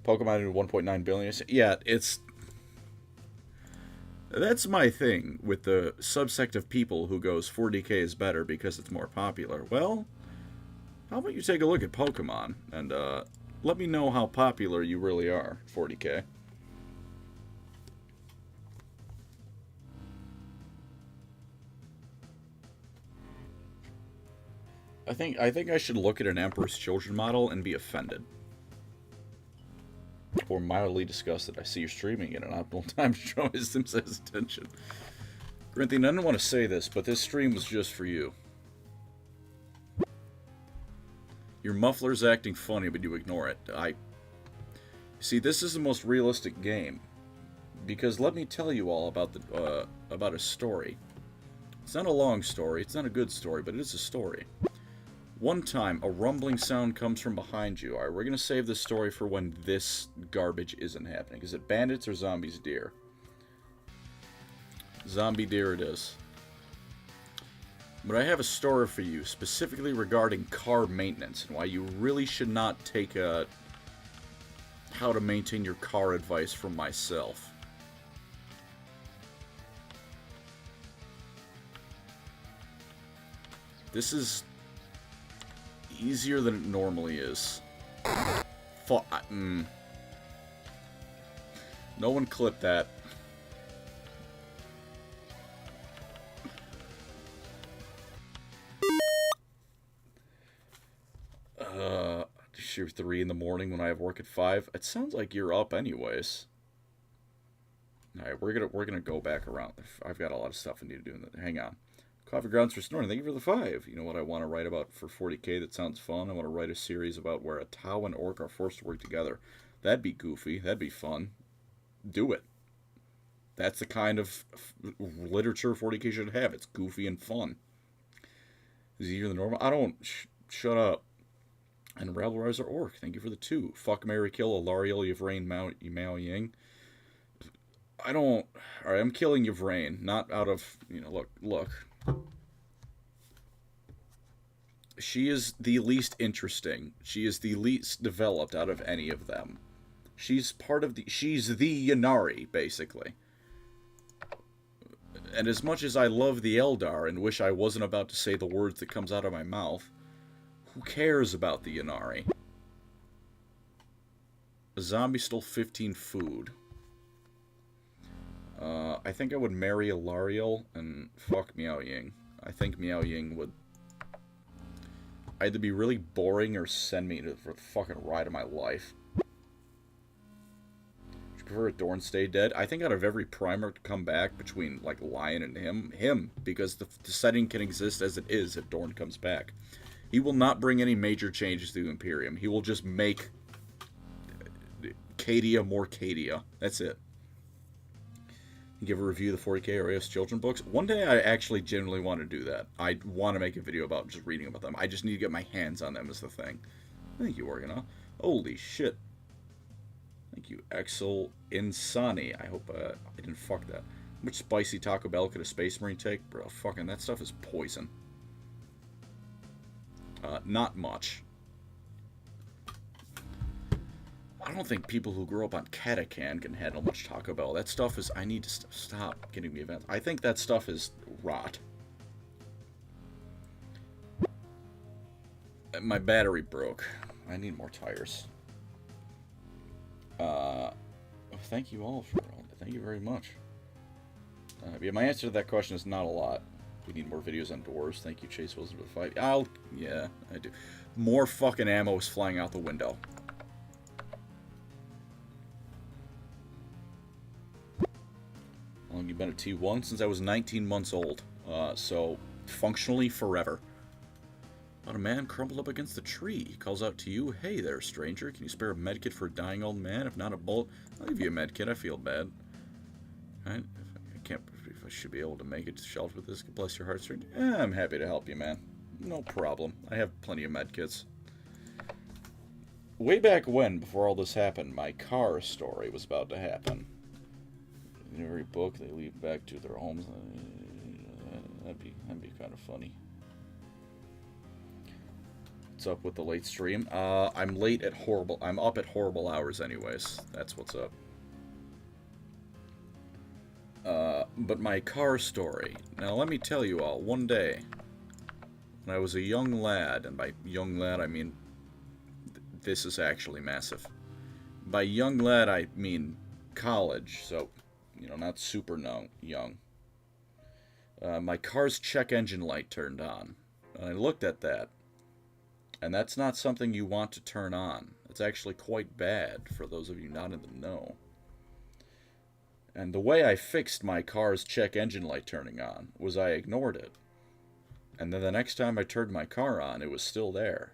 Pokemon into 1.9 billion. Yeah, that's my thing with the subsect of people who goes 40k is better because it's more popular. Well, how about you take a look at Pokemon and let me know how popular you really are, 40k. I think I should look at an Emperor's Children model and be offended. Or mildly disgusted. I see you're streaming at an optimal time to show his Sim's attention. Corinthian, I didn't want to say this, but this stream was just for you. Your muffler's acting funny, but you ignore it. See, this is the most realistic game. Because let me tell you all about a story. It's not a long story, it's not a good story, but it is a story. One time, a rumbling sound comes from behind you. Alright, we're going to save this story for when this garbage isn't happening. Is it bandits or zombies, deer? Zombie deer it is. But I have a story for you, specifically regarding car maintenance, and why you really should not take how to maintain your car advice from myself. This is easier than it normally is. No one clipped that. You're 3 in the morning when I have work at 5. It sounds like you're up anyways. Alright, we're gonna go back around. I've got a lot of stuff I need to do. Hang on. Coffee Grounds for Snoring, thank you for the 5. You know what I want to write about for 40k that sounds fun? I want to write a series about where a Tau and Orc are forced to work together. That'd be goofy. That'd be fun. Do it. That's the kind of literature 40k should have. It's goofy and fun. Is it easier than normal? I don't... shut up. And Rabblerizer Orc, thank you for the 2. Fuck, marry, kill, Alariel, Yvrain, Mao Ying. I don't... Alright, I'm killing Yvrain. Not out of... You know, look. She is the least interesting. She is the least developed out of any of them. She's part of the... She's the Yanari, basically. And as much as I love the Eldar and wish I wasn't about to say the words that comes out of my mouth, who cares about the Yanari? A zombie stole 15 food. I think I would marry Alariel and fuck Miao Ying. I think Miao Ying would either be really boring or send me for the fucking ride of my life. Would you prefer Dorn stay dead? I think out of every primer to come back between, like, Lion and him, because the setting can exist as it is if Dorn comes back. He will not bring any major changes to Imperium. He will just make Cadia more Cadia. That's it. Give a review of the 40k or AS children books. One day I actually genuinely want to do that. I want to make a video about just reading about them. I just need to get my hands on them is the thing. Thank you, Organa. Holy shit. Thank you, Exel Insani. I hope I didn't fuck that. How much spicy Taco Bell could a Space Marine take? Bro, fucking that stuff is poison. Not much. I don't think people who grow up on Catacan can handle much Taco Bell. That stuff is... I need to stop getting me events. I think that stuff is rot. My battery broke. I need more tires. Thank you all for... Thank you very much. Yeah, my answer to that question is not a lot. We need more videos on doors. Thank you, Chase Wilson, for the fight. Yeah, I do. More fucking ammo is flying out the window. How long have you been at T1? Since I was 19 months old. So, functionally forever. But a man crumbled up against the tree. He calls out to you, "Hey there, stranger. Can you spare a medkit for a dying old man? If not a bullet, I'll give you a medkit. I feel bad." Alright, if I should be able to make it to shelter with this. Bless your heartstrings. I'm happy to help you, man. No problem. I have plenty of medkits. Way back when, before all this happened, my car story was about to happen. In every book, they leave back to their homes. That'd be kind of funny. What's up with the late stream? I'm late at horrible. I'm up at horrible hours, anyways. That's what's up. But my car story. Now, let me tell you all. One day, when I was a young lad, and by young lad I mean this is actually massive. By young lad I mean college, so you know, not super young. My car's check engine light turned on. And I looked at that. And that's not something you want to turn on. It's actually quite bad for those of you not in the know. And the way I fixed my car's check engine light turning on was I ignored it. And then the next time I turned my car on, it was still there.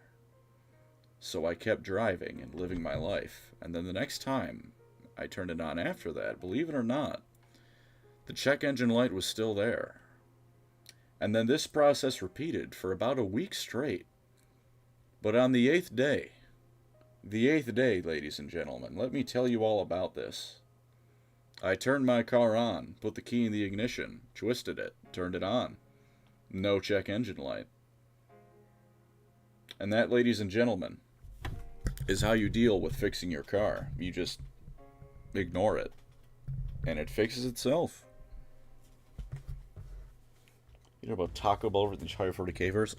So I kept driving and living my life. And then the next time I turned it on after that, believe it or not, the check engine light was still there. And then this process repeated for about a week straight. But on the 8th day, ladies and gentlemen, let me tell you all about this. I turned my car on, put the key in the ignition, twisted it, turned it on. No check engine light. And that, ladies and gentlemen, is how you deal with fixing your car. You just ignore it. And it fixes itself. You know about Taco Bell over the higher 40k verse?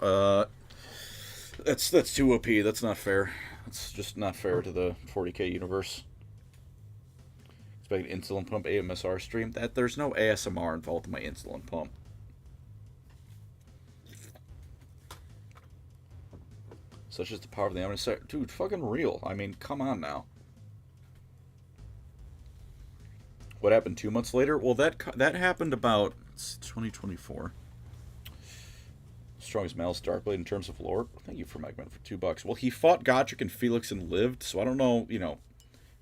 That's too OP. That's not fair. That's just not fair to the 40k universe. Expect insulin pump AMSR stream. There's no ASMR involved in my insulin pump. Such as the power of the omniscient. Dude, fucking real. I mean, come on now. What happened 2 months later? Well, that happened about 2024. Strongest Mal's Darkblade in terms of lore. Thank you for Megman for $2. Well, he fought Godric and Felix and lived, so I don't know, you know,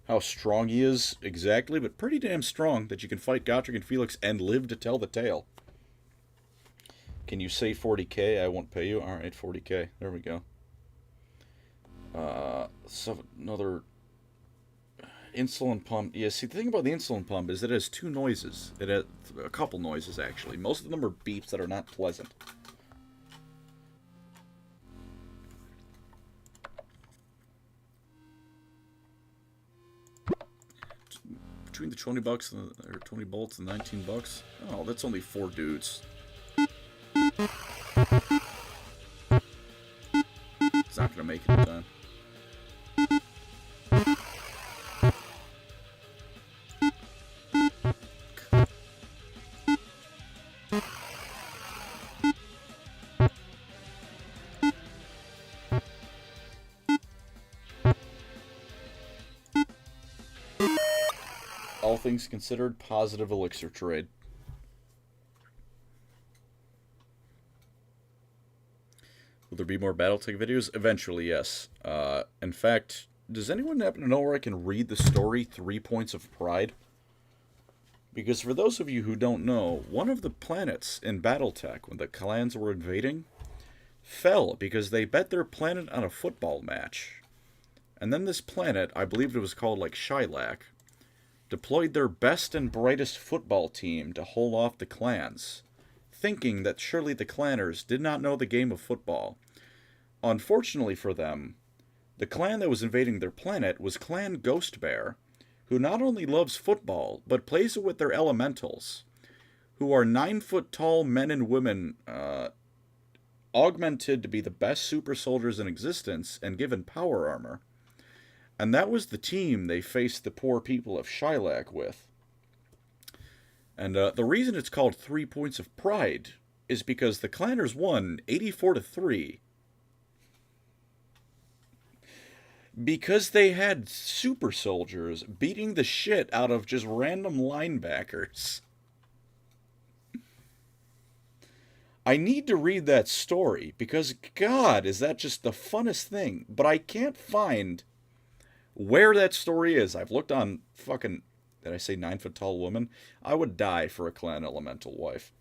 how strong he is exactly, but pretty damn strong that you can fight Godric and Felix and live to tell the tale. Can you say 40k? I won't pay you. All right, 40k. There we go. So another insulin pump. Yeah, see, the thing about the insulin pump is it has two noises. It has a couple noises, actually. Most of them are beeps that are not pleasant. Between the $20 and or 20 bolts and $19. Oh, that's only 4 dudes. It's not gonna make it in time. All things considered, positive elixir trade. Will there be more BattleTech videos? Eventually, yes. In fact, does anyone happen to know where I can read the story 3 Points of Pride? Because for those of you who don't know, one of the planets in BattleTech, when the clans were invading, fell because they bet their planet on a football match. And then this planet, I believe it was called like Shylac, deployed their best and brightest football team to hold off the clans, thinking that surely the clanners did not know the game of football. Unfortunately for them, the clan that was invading their planet was Clan Ghost Bear, who not only loves football, but plays it with their elementals, who are 9-foot-tall men and women, augmented to be the best super soldiers in existence and given power armor. And that was the team they faced the poor people of Shylac with. And the reason it's called 3 Points of Pride is because the clanners won 84-3. Because they had super soldiers beating the shit out of just random linebackers. I need to read that story because, God, is that just the funnest thing. But I can't find where that story is. I've looked on fucking Did I say 9-foot-tall woman? I would die for a clan elemental wife.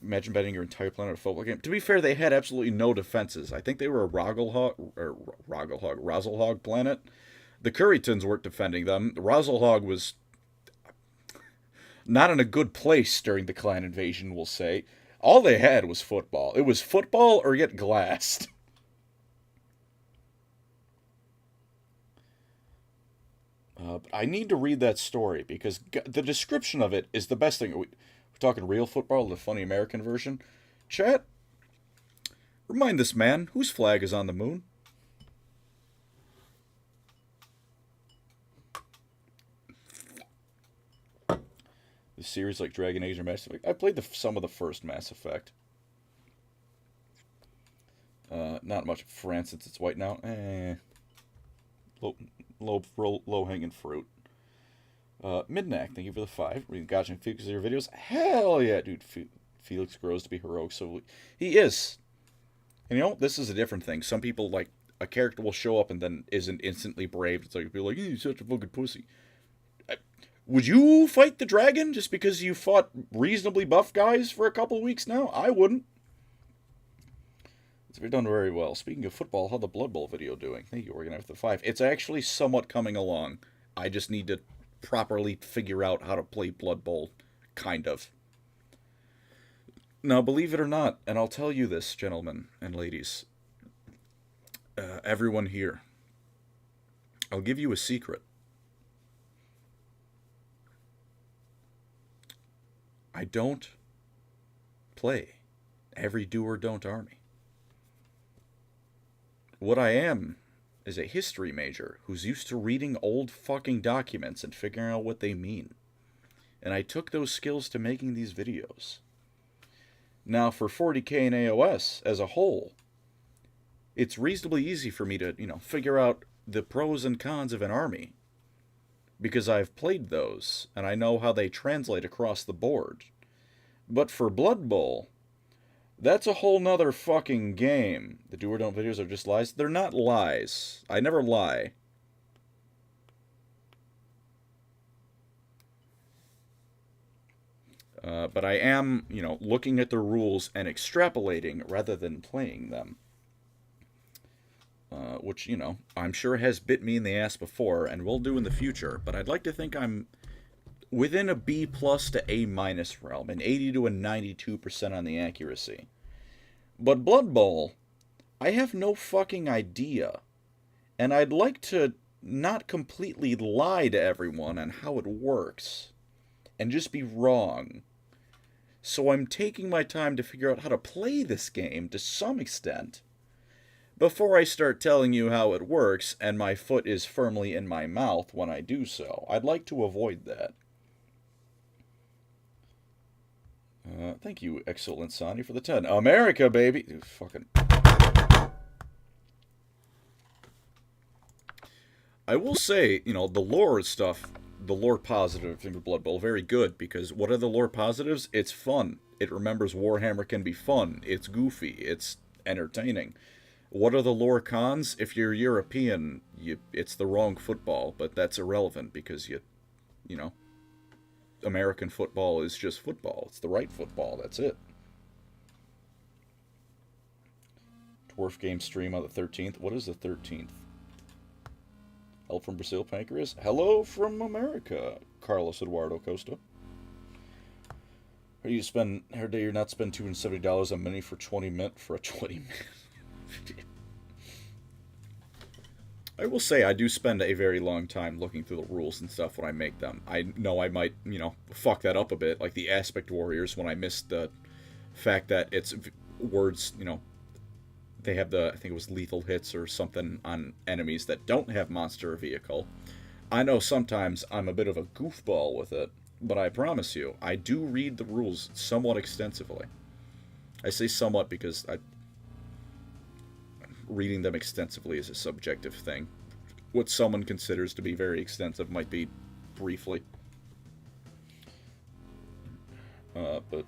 Imagine betting your entire planet on a football game. To be fair, they had absolutely no defenses. I think they were a Razzlehog planet. The Currytons weren't defending them. Razzlehog was not in a good place during the clan invasion, we'll say. All they had was football. It was football or get glassed. But I need to read that story because the description of it is the best thing. We're talking real football, the funny American version. Chat, remind this man whose flag is on the moon. The series like Dragon Age or Mass Effect. I played some of the first Mass Effect. Not much of France since it's white now. Low hanging fruit. Midnack, thank you for the 5. Reading Gotcha and Felix your videos. Hell yeah, dude. Felix grows to be heroic, so he is. And you know, this is a different thing. Some people, like, a character will show up and then isn't instantly braved. It's like, you're such a fucking pussy. Would you fight the dragon just because you fought reasonably buff guys for a couple weeks now? I wouldn't. It's done very well. Speaking of football, how's the Blood Bowl video doing? Thank you, Organizer, for the 5. It's actually somewhat coming along. I just need to properly figure out how to play Blood Bowl. Kind of. Now, believe it or not, and I'll tell you this, gentlemen and ladies, everyone here, I'll give you a secret. I don't play every do or don't army. What I am is a history major who's used to reading old fucking documents and figuring out what they mean. And I took those skills to making these videos. Now, for 40k and AOS as a whole, it's reasonably easy for me to, figure out the pros and cons of an army. Because I've played those, and I know how they translate across the board. But for Blood Bowl, that's a whole nother fucking game. The do or don't videos are just lies. They're not lies. I never lie. But I am, looking at the rules and extrapolating rather than playing them. Which, I'm sure has bit me in the ass before and will do in the future. But I'd like to think I'm within a B+ to A- realm, an 80 to a 92% on the accuracy. But Blood Bowl, I have no fucking idea. And I'd like to not completely lie to everyone on how it works. And just be wrong. So I'm taking my time to figure out how to play this game to some extent before I start telling you how it works and my foot is firmly in my mouth when I do so. I'd like to avoid that. Thank you, Excellent Sonny, for the 10. America, baby! Dude, fucking... I will say, the lore stuff, the lore positive thing for Blood Bowl, very good, because what are the lore positives? It's fun. It remembers Warhammer can be fun. It's goofy. It's entertaining. What are the lore cons? If you're European, it's the wrong football, but that's irrelevant because American football is just football. It's the right football. That's it. Dwarf game stream on the 13th. What is the 13th? Help from Brazil, Pancreas. Hello from America, Carlos Eduardo Costa. How do you not spend $270 on mini for 20 mint for a 20 minute? I will say I do spend a very long time looking through the rules and stuff when I make them. I know I might, fuck that up a bit, like the Aspect Warriors when I missed the fact that it's words, they have I think it was lethal hits or something on enemies that don't have monster or vehicle. I know sometimes I'm a bit of a goofball with it, but I promise you, I do read the rules somewhat extensively. I say somewhat because reading them extensively is a subjective thing. What someone considers to be very extensive might be briefly. But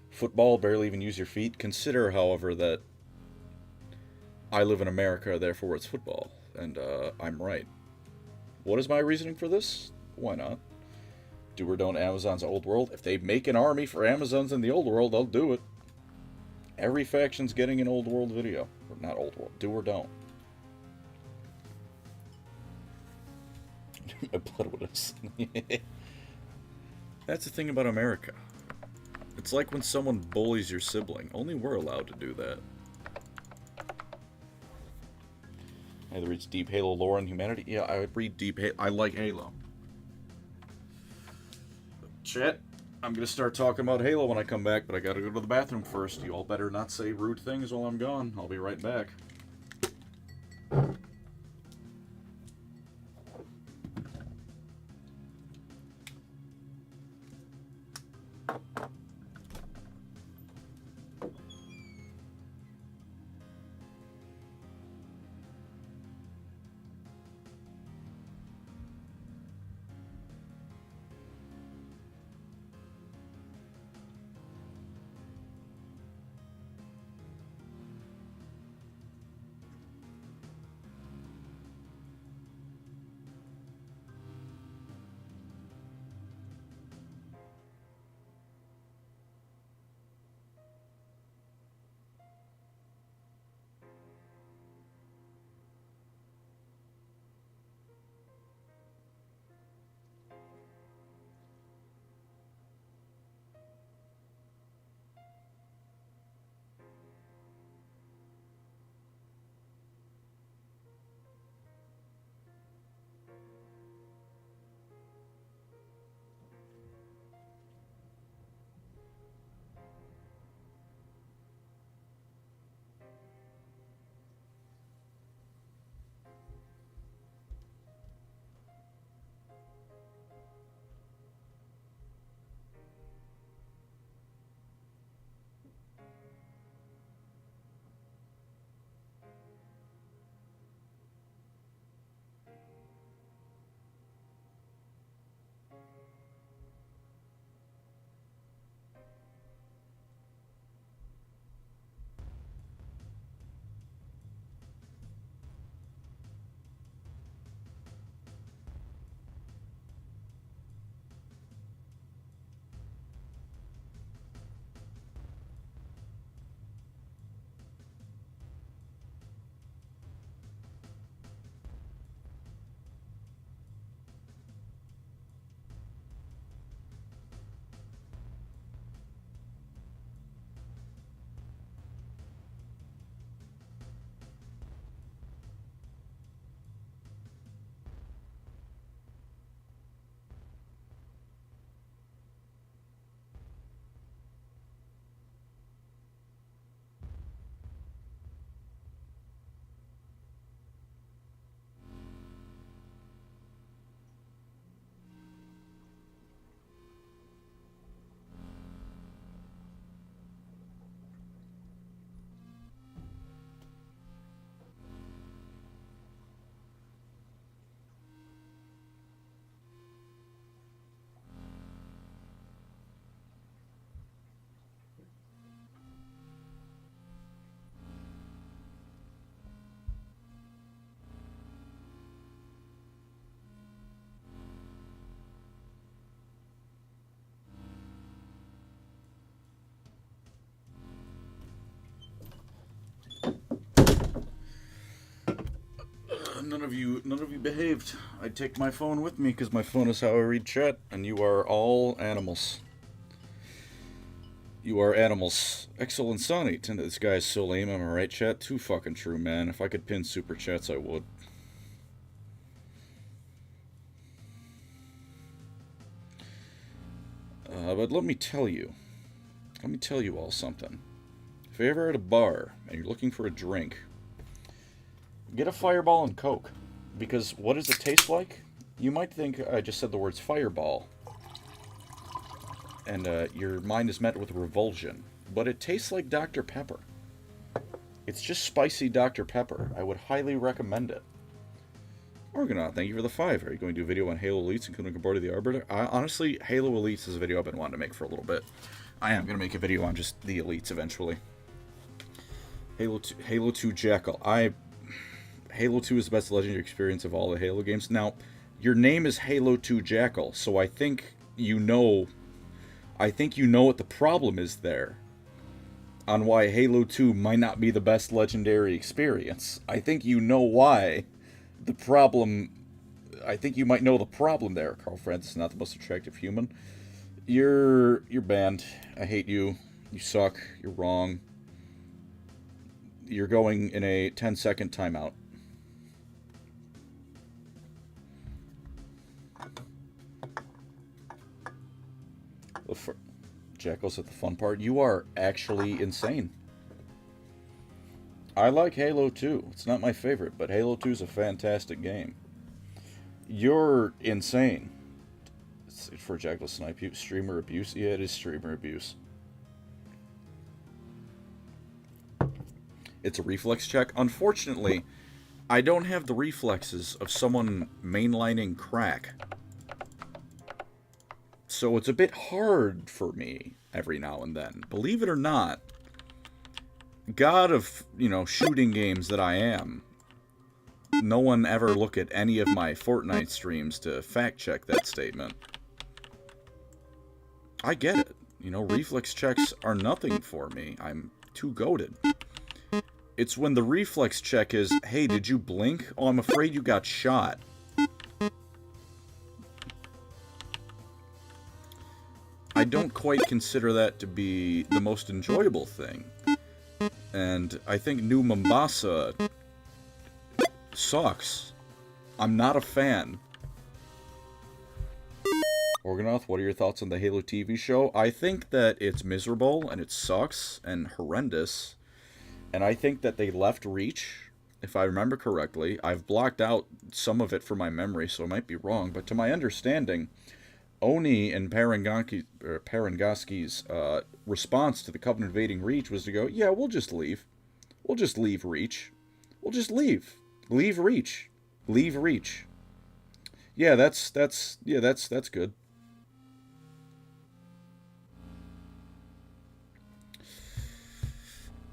football, barely even use your feet. Consider, however, that I live in America, therefore it's football. And I'm right. What is my reasoning for this? Why not? Do or don't Amazon's old world? If they make an army for Amazons in the old world, they'll do it. Every faction's getting an old world video. Or not old world. Do or don't. My blood would have... That's the thing about America. It's like when someone bullies your sibling. Only we're allowed to do that. Either reads deep Halo lore and humanity. Yeah, I would read deep Halo. I like Halo. Chat, I'm going to start talking about Halo when I come back, but I got to go to the bathroom first. You all better not say rude things while I'm gone. I'll be right back. None of you behaved. I take my phone with me because my phone is how I read chat, and you are all animals. You are animals. Excellent Sonny. This guy is so lame, am I right, chat? Too fucking true, man. If I could pin super chats, I would. But let me tell you all something. If you're ever at a bar and you're looking for a drink, get a Fireball and Coke. Because what does it taste like? You might think I just said the words Fireball, and your mind is met with revulsion. But it tastes like Dr. Pepper. It's just spicy Dr. Pepper. I would highly recommend it. Orgonaut, thank you for the 5. Are you going to do a video on Halo Elites, including Board of the Arbiter? Honestly, Halo Elites is a video I've been wanting to make for a little bit. I am going to make a video on just the Elites eventually. Halo 2 Jackal. Halo 2 is the best legendary experience of all the Halo games. Now, Your name is Halo 2 Jackal, so I think you know what the problem is there. On why Halo 2 might not be the best legendary experience. I think you know why the problem... I think you might know the problem there. Carl Francis is not the most attractive human. You're banned. I hate you. You suck. You're wrong. You're going in a 10-second timeout. Jackal's at the fun part. You are actually insane. I like Halo 2. It's not my favorite, but Halo 2 is a fantastic game. You're insane. It's for Jackal Snipe. Streamer abuse? Yeah, it is streamer abuse. It's a reflex check. Unfortunately, I don't have the reflexes of someone mainlining crack. So it's a bit hard for me every now and then. Believe it or not, god of, shooting games that I am, no one ever look at any of my Fortnite streams to fact check that statement. I get it. Reflex checks are nothing for me. I'm too goated. It's when the reflex check is, hey, did you blink? Oh, I'm afraid you got shot. I don't quite consider that to be the most enjoyable thing. And I think New Mombasa sucks. I'm not a fan. Organoth, what are your thoughts on the Halo TV show? I think that it's miserable, and it sucks, and horrendous. And I think that they left Reach, if I remember correctly. I've blocked out some of it from my memory, so I might be wrong. But to my understanding, Oni and Parangoski's response to the Covenant invading Reach was to go, yeah, we'll just leave. We'll just leave Reach. We'll just leave. Leave Reach. Leave Reach. Yeah, that's good.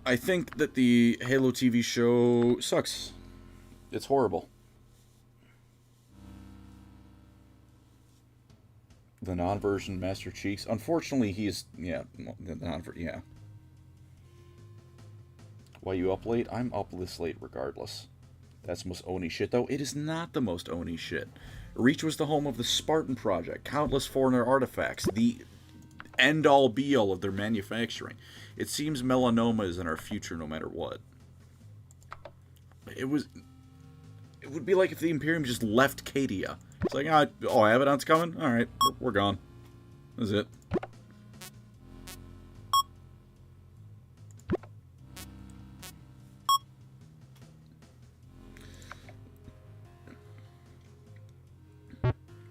I think that the Halo TV show sucks. It's horrible. The non-version Master Cheeks. Unfortunately, he's... Yeah, the non-version... Yeah. Why you up late? I'm up this late regardless. That's most Oni shit, though. It is not the most Oni shit. Reach was the home of the Spartan Project. Countless foreigner artifacts. The end-all, be-all of their manufacturing. It seems melanoma is in our future no matter what. It would be like if the Imperium just left Cadia. It's like, oh, Abaddon's coming? Alright, we're gone. That's it.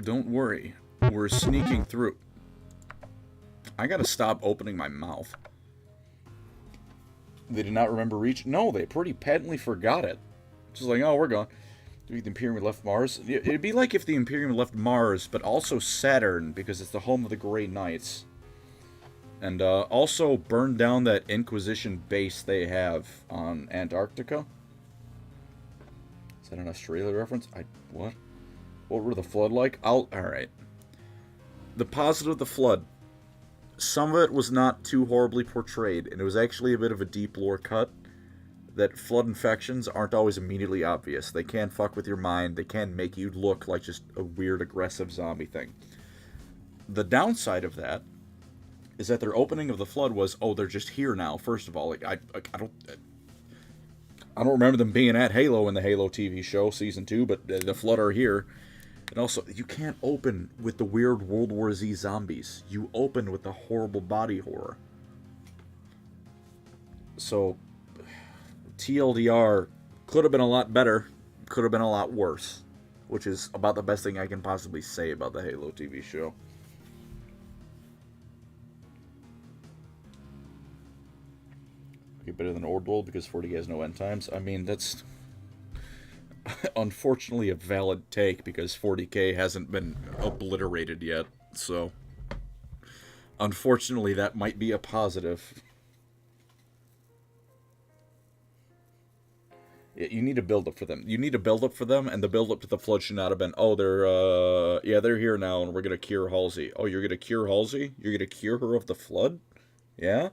Don't worry. We're sneaking through. I gotta stop opening my mouth. They did not remember Reach? No, they pretty patently forgot it. Just like, oh, we're gone. The Imperium left Mars. It'd be like if the Imperium left Mars, but also Saturn, because it's the home of the Grey Knights. And also burned down that Inquisition base they have on Antarctica. Is that an Australia reference? What? What were the Flood like? Alright. The positive of the Flood. Some of it was not too horribly portrayed, and it was actually a bit of a deep lore cut. That Flood infections aren't always immediately obvious. They can fuck with your mind. They can make you look like just a weird, aggressive zombie thing. The downside of that is that their opening of the Flood was, oh, they're just here now. First of all, like I don't remember them being at Halo in the Halo TV show season 2, but the Flood are here. And also, you can't open with the weird World War Z zombies. You open with the horrible body horror. So, TLDR could have been a lot better, could have been a lot worse. Which is about the best thing I can possibly say about the Halo TV show. Okay, better than Old World because 40K has no end times. I mean, that's... unfortunately a valid take because 40K hasn't been obliterated yet, so unfortunately that might be a positive. You need to build up for them. You need to build up for them, and the build up to the flood should not have been, oh, they're here now, and we're gonna cure Halsey. Oh, you're gonna cure Halsey? You're gonna cure her of the flood? Yeah?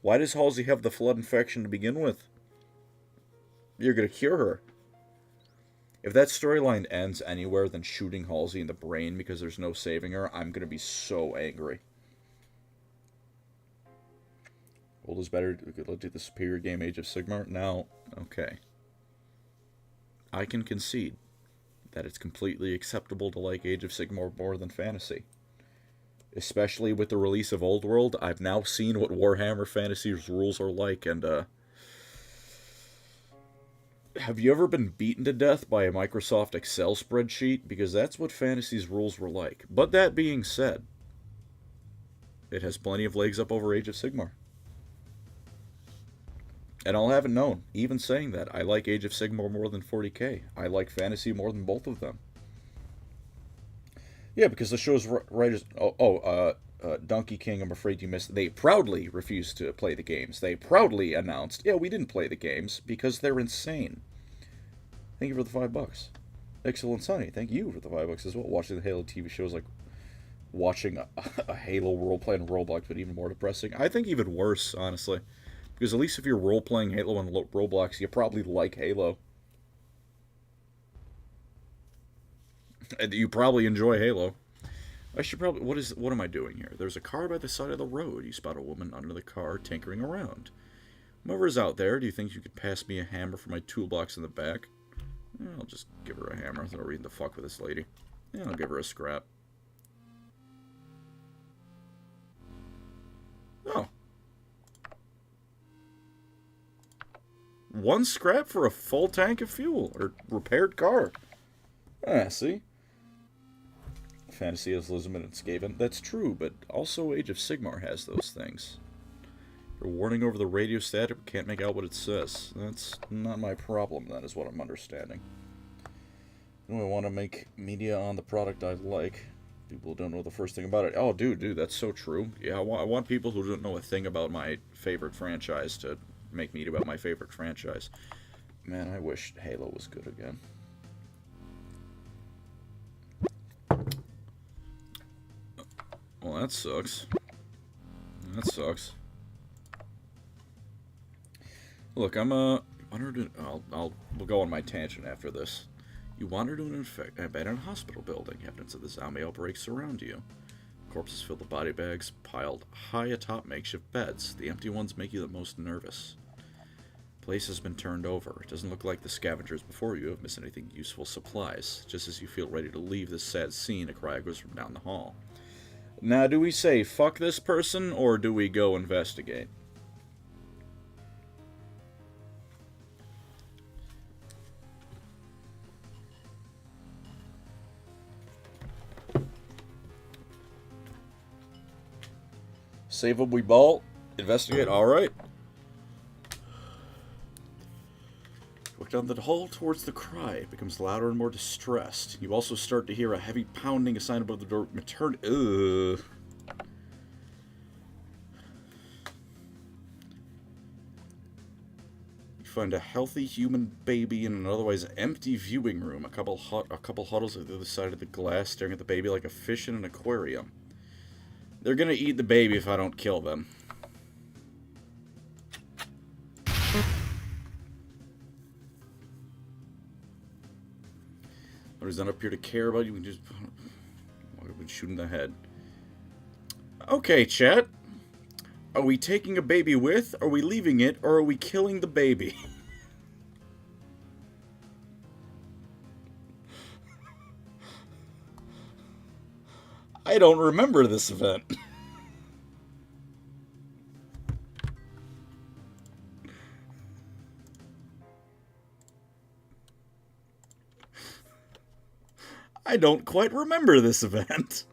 Why does Halsey have the flood infection to begin with? You're gonna cure her. If that storyline ends anywhere than shooting Halsey in the brain because there's no saving her, I'm gonna be so angry. Old is better. Let's do the superior game, Age of Sigmar. Now, okay. I can concede that it's completely acceptable to like Age of Sigmar more than Fantasy. Especially with the release of Old World, I've now seen what Warhammer Fantasy's rules are like, and, have you ever been beaten to death by a Microsoft Excel spreadsheet? Because that's what Fantasy's rules were like. But that being said, it has plenty of legs up over Age of Sigmar. And I'll have it known, even saying that, I like Age of Sigmar more than 40k. I like Fantasy more than both of them. Yeah, because the show's writers... Donkey King, I'm afraid you missed... They proudly refused to play the games. They proudly announced, yeah, we didn't play the games because they're insane. Thank you for the $5. Excellent Sunny, thank you for the $5 as well. Watching the Halo TV show is like watching a Halo roleplay on Roblox, but even more depressing. I think even worse, honestly. Because at least if you're role-playing Halo on Roblox, you probably like Halo. And you probably enjoy Halo. I should probably... What am I doing here? There's a car by the side of the road. You spot a woman under the car tinkering around. Whoever's out there, do you think you could pass me a hammer for my toolbox in the back? I'll just give her a hammer. There's no reason to fuck with this lady. Yeah, I'll give her a scrap. Oh. 1 scrap for a full tank of fuel, or repaired car. Ah, see? Fantasy has Lisbon and Skaven. That's true, but also Age of Sigmar has those things. Your warning over the radio static, can't make out what it says. That's not my problem, that is what I'm understanding. I want to make media on the product I like. People don't know the first thing about it. Oh, dude, that's so true. Yeah, I want people who don't know a thing about my favorite franchise to make media about my favorite franchise. Man, I wish Halo was good again. Well, that sucks. That sucks. Look, we'll go on my tangent after this. You wander to an abandoned hospital building. Evidence of the zombie outbreak surround you. Corpses fill the body bags, piled high atop makeshift beds. The empty ones make you the most nervous. Place has been turned over. It doesn't look like the scavengers before you have missed anything useful supplies. Just as you feel ready to leave this sad scene, a cry goes from down the hall. Now, do we say, fuck this person, or do we go investigate? Save what we bought. Investigate. Alright. Look down the hall towards the cry. It becomes louder and more distressed. You also start to hear a heavy pounding, a sign above the door. You find a healthy human baby in an otherwise empty viewing room. A couple huddles at the other side of the glass, staring at the baby like a fish in an aquarium. They're gonna eat the baby if I don't kill them. Nobody's not up here to care about you. We can just... Why would we shoot in the head? Okay, chat. Are we taking a baby with? Are we leaving it? Or are we killing the baby? I don't remember this event. I don't quite remember this event.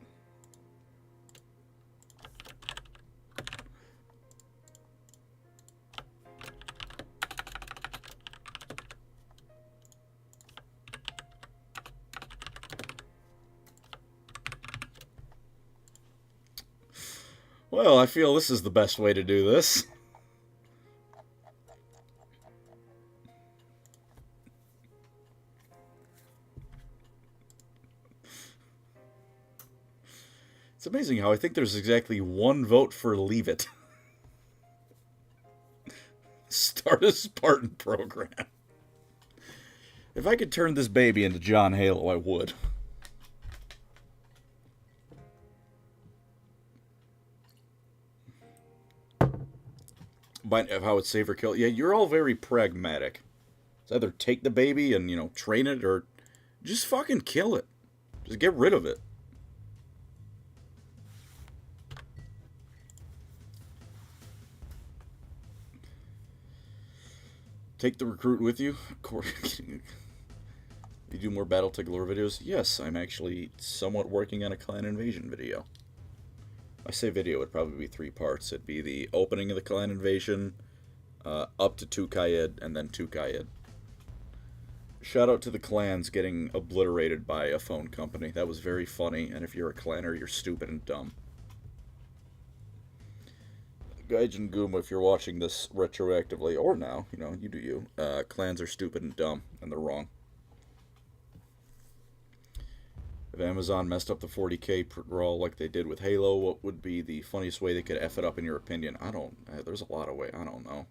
Well, I feel this is the best way to do this. It's amazing how I think there's exactly one vote for leave it. Start a Spartan program. If I could turn this baby into John Halo, I would. But how it's save or kill. Yeah, you're all very pragmatic. It's either take the baby and, you know, train it, or just fucking kill it. Just get rid of it. Take the recruit with you. You do more BattleTech lore videos? Yes, I'm actually somewhat working on a clan invasion video. I say video, it'd probably be 3 parts. It'd be the opening of the clan invasion, up to 2 Kaid, and then 2 Kaid. Shout out to the clans getting obliterated by a phone company. That was very funny, and if you're a clanner, you're stupid and dumb. Gaijin Goom, if you're watching this retroactively, or now, you know, you do you. Clans are stupid and dumb, and they're wrong. If Amazon messed up the 40k roll like they did with Halo, what would be the funniest way they could F it up in your opinion? There's a lot of ways, I don't know.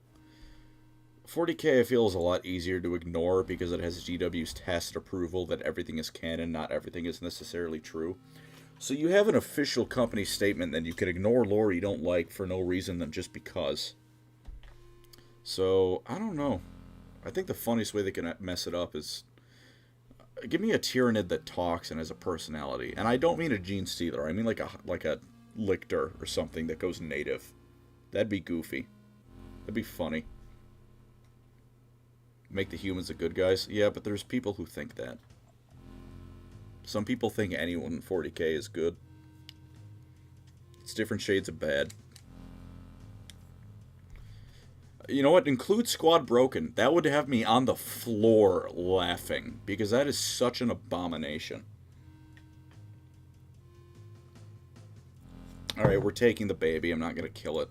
40k I feel is a lot easier to ignore because it has GW's tacit approval that everything is canon, not everything is necessarily true. So you have an official company statement that you can ignore lore you don't like for no reason than just because. So, I don't know. I think the funniest way they can mess it up is... Give me a Tyranid that talks and has a personality. And I don't mean a gene stealer. I mean like a lictor or something that goes native. That'd be goofy. That'd be funny. Make the humans the good guys? Yeah, but there's people who think that. Some people think anyone in 40k is good. It's different shades of bad. You know what? Include Squad Broken. That would have me on the floor laughing, because that is such an abomination. Alright, we're taking the baby. I'm not going to kill it.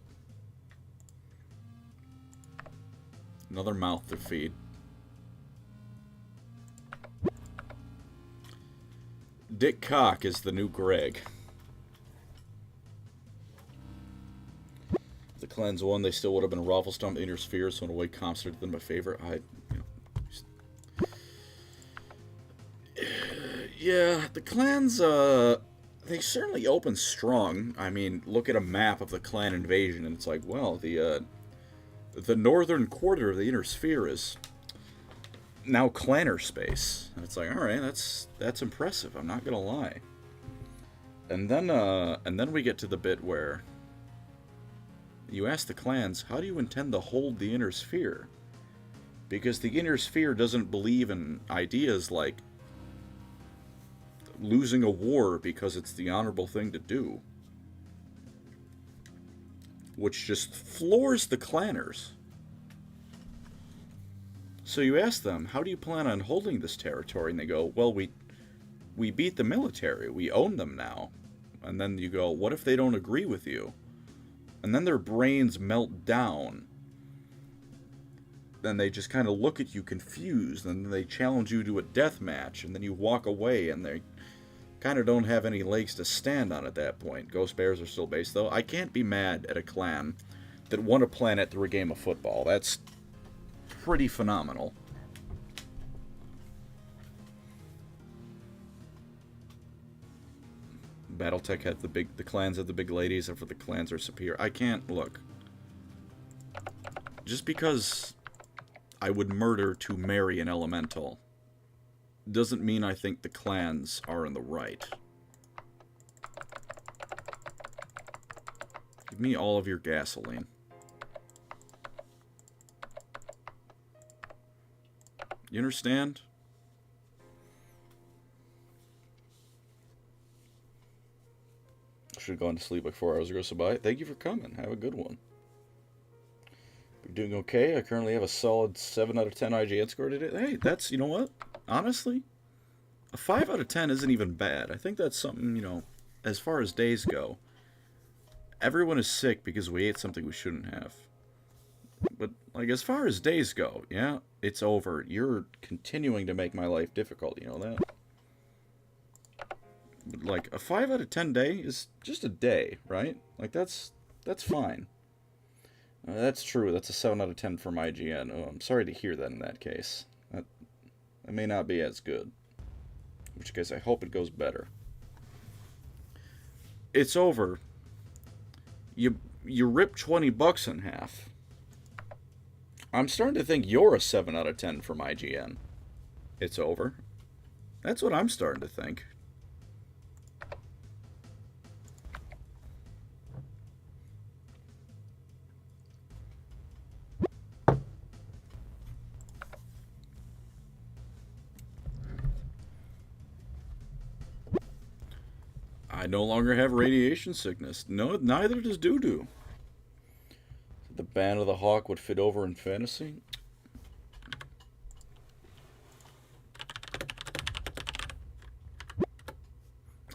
Another mouth to feed. Dick Cock is the new Greg. If the clans won, they still would have been Rafflestomp, Inner Sphere, so in a way comps are than my favorite. Yeah, the clans, they certainly open strong. I mean, look at a map of the clan invasion, and it's like, well, the northern quarter of the Inner Sphere is now clanner space. And it's like, alright, that's impressive, I'm not gonna lie. And then we get to the bit where you ask the clans, how do you intend to hold the Inner Sphere? Because the Inner Sphere doesn't believe in ideas like losing a war because it's the honorable thing to do. Which just floors the clanners. So you ask them, how do you plan on holding this territory? And they go, well, we beat the military. We own them now. And then you go, what if they don't agree with you? And then their brains melt down. Then they just kind of look at you confused. And then they challenge you to a death match. And then you walk away and they kind of don't have any legs to stand on at that point. Ghost Bears are still based, though. I can't be mad at a clan that won a planet through a game of football. That's pretty phenomenal. BattleTech had the clans have the big ladies, and for the clans are superior. I can't look. Just because I would murder to marry an elemental doesn't mean I think the clans are in the right. Give me all of your gasoline. You understand? Should have gone to sleep like 4 hours ago, so bye. Thank you for coming. Have a good one. You're doing okay. I currently have a solid 7 out of 10 IGN score today. Hey, that's, you know what? Honestly, a 5 out of 10 isn't even bad. I think that's something, you know, as far as days go. Everyone is sick because we ate something we shouldn't have. But, like, as far as days go, yeah, it's over. You're continuing to make my life difficult, you know that? like, a 5 out of 10 day is just a day, right? Like, that's fine. That's true. That's a 7 out of 10 from IGN. Oh, I'm sorry to hear that in that case. That may not be as good. In which case, I hope it goes better. It's over. You rip $20 in half. I'm starting to think you're a 7 out of 10 from IGN. It's over. That's what I'm starting to think. I no longer have radiation sickness. No, neither does Doo-Doo. The Band of the Hawk would fit over in fantasy.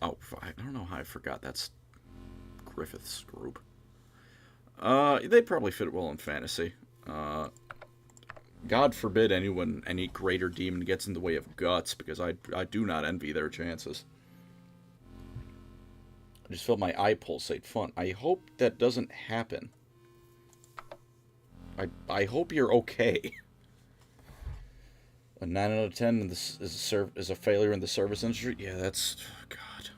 Oh, I don't know how I forgot. That's Griffith's group. They probably fit well in fantasy. God forbid any greater demon gets in the way of Guts, because I do not envy their chances. I just felt my eye pulsate fun. I hope that doesn't happen. I hope you're okay. A 9 out of 10 is a failure in the service industry? Yeah, that's... God.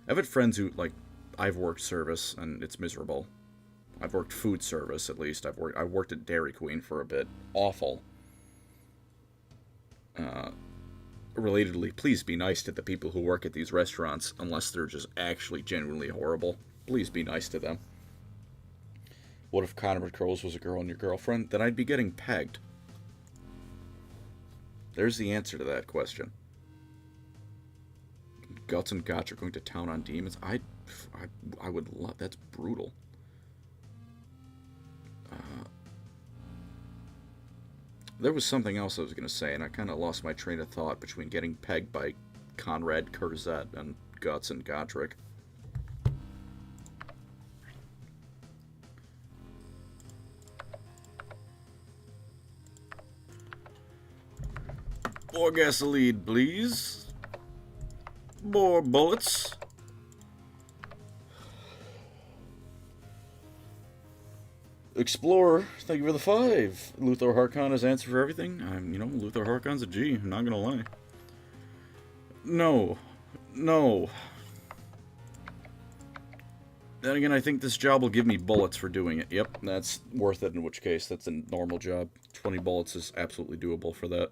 I've had friends who, like, I've worked service, and it's miserable. I've worked food service, at least. I worked at Dairy Queen for a bit. Awful. Relatedly, please be nice to the people who work at these restaurants, unless they're just actually genuinely horrible. Please be nice to them. What if Connor McCrow's was a girl and your girlfriend? Then I'd be getting pegged. There's the answer to that question. Guts and Gotch are going to town on demons. I would love... That's brutal. There was something else I was going to say, and I kind of lost my train of thought between getting pegged by Conrad Kurzet and Guts and Gotrick. More gasoline, please. More bullets. Explorer, thank you for the 5. Luthor Harkon is answer for everything. Luthor Harkon's a G, I'm not gonna lie. No. Then again, I think this job will give me bullets for doing it. Yep, that's worth it, in which case that's a normal job. 20 bullets is absolutely doable for that.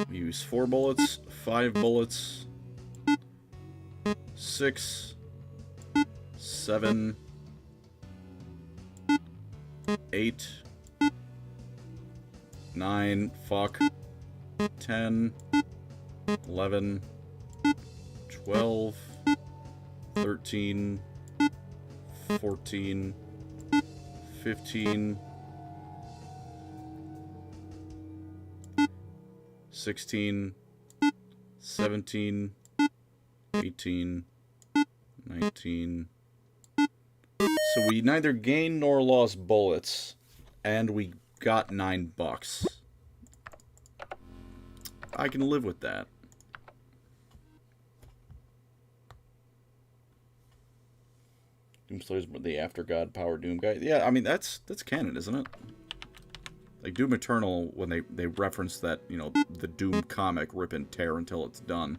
We use 4 bullets, 5 bullets, 6, 7, 8, 9, fuck, 10, 11, 12, 13, 14, 15, 16, 17, 18, 19. So we neither gained nor lost bullets, and we got $9. I can live with that. Doomslayer's the After God Power Doom guy. Yeah, I mean that's canon, isn't it? Like Doom Eternal, when they reference that, the Doom comic, rip and tear until it's done,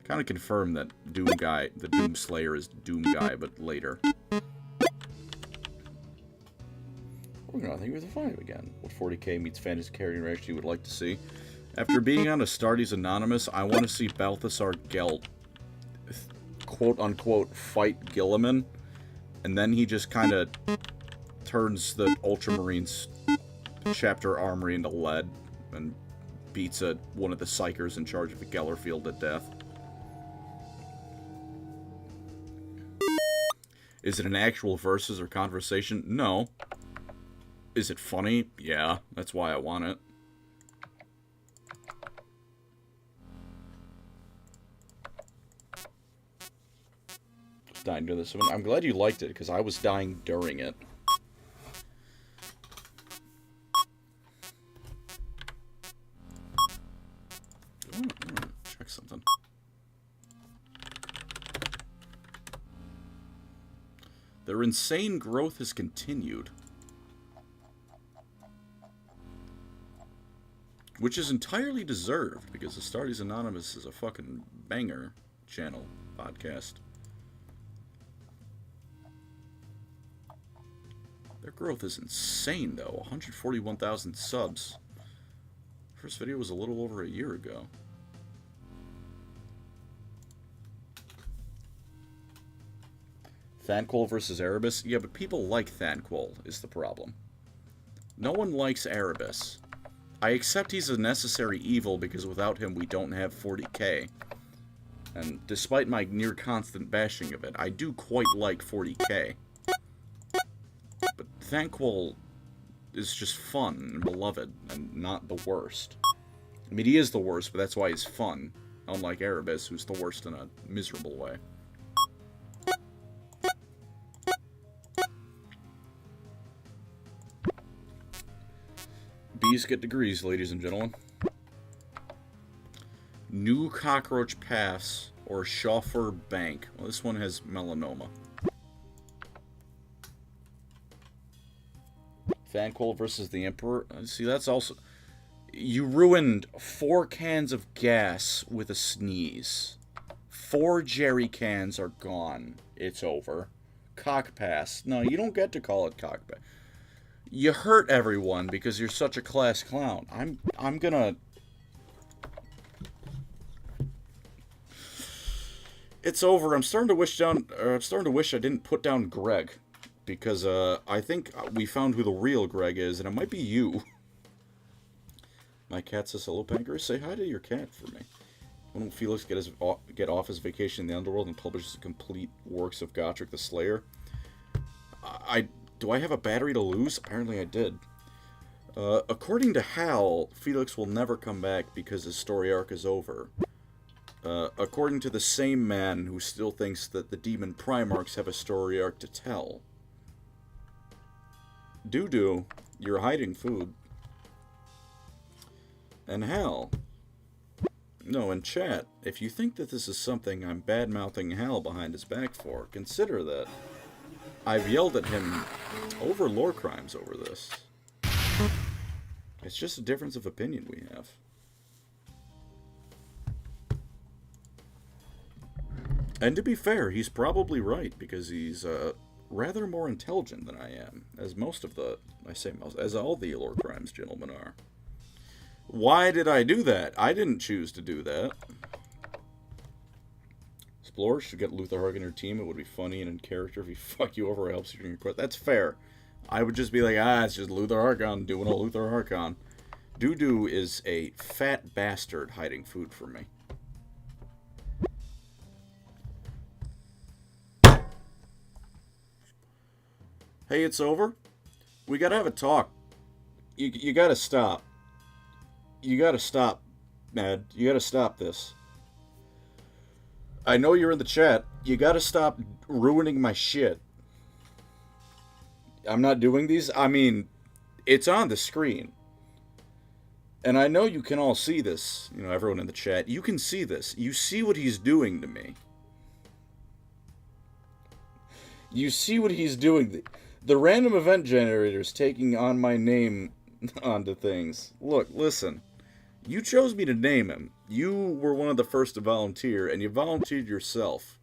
kind of confirm that Doom guy, the Doom Slayer, is Doom guy, but later. We're gonna think with a 5 again. What 40k meets fantasy character interaction you would like to see? After being on Astartes Anonymous, I want to see Balthasar Gelt, quote-unquote, fight Gilliman, and then he just kind of turns the Ultramarines chapter armory into lead and beats one of the psychers in charge of the Gellerfield to death. Is it an actual versus or conversation? No. Is it funny? Yeah, that's why I want it. Dying to this one. I'm glad you liked it, because I was dying during it. Their insane growth has continued. Which is entirely deserved, because Astartes Anonymous is a fucking banger channel, podcast. Their growth is insane, though. 141,000 subs. First video was a little over a year ago. Thanquol versus Erebus? Yeah, but people like Thanquol, is the problem. No one likes Erebus. I accept he's a necessary evil because without him we don't have 40k. And despite my near constant bashing of it, I do quite like 40k. But Thanquol is just fun and beloved and not the worst. I mean, he is the worst, but that's why he's fun. Unlike Erebus, who's the worst in a miserable way. Bees get degrees, ladies and gentlemen. New Cockroach Pass or Chauffeur Bank. Well, this one has melanoma. Thanquol versus the Emperor. See, that's also... You ruined 4 cans of gas with a sneeze. 4 jerry cans are gone. It's over. Cock Pass. No, you don't get to call it Cock Pass. You hurt everyone because you're such a class clown. I'm gonna... It's over. I'm starting to wish I didn't put down Greg. Because, I think we found who the real Greg is, and it might be you. My cat says, hello, Pancreas. Say hi to your cat for me. When will Felix get off his vacation in the underworld and publish the complete works of Gotrek the Slayer? Do I have a battery to lose? Apparently I did. According to Hal, Felix will never come back because his story arc is over. According to the same man who still thinks that the Demon Primarchs have a story arc to tell. Doo-doo, you're hiding food. And Hal. No, in chat, if you think that this is something I'm bad-mouthing Hal behind his back for, consider that I've yelled at him over lore crimes over this. It's just a difference of opinion we have. And to be fair, he's probably right, because he's rather more intelligent than I am, as most of the, as all the lore crimes gentlemen are. Why did I do that? I didn't choose to do that. Explorers should get Luther Hark on your team. It would be funny and in character if he fuck you over or helps you during your quest. That's fair. I would just be like, it's just Luther Harkon doing a Luther Harkon. Doo-doo is a fat bastard hiding food from me. Hey, it's over? We gotta have a talk. You gotta stop. You gotta stop, Mad. You gotta stop this. I know you're in the chat. You gotta stop ruining my shit. I'm not doing these. I mean, it's on the screen. And I know you can all see this. You know, everyone in the chat. You can see this. You see what he's doing to me. You see what he's doing. The random event generator's taking on my name onto things. Look, listen. You chose me to name him. You were one of the first to volunteer, and you volunteered yourself.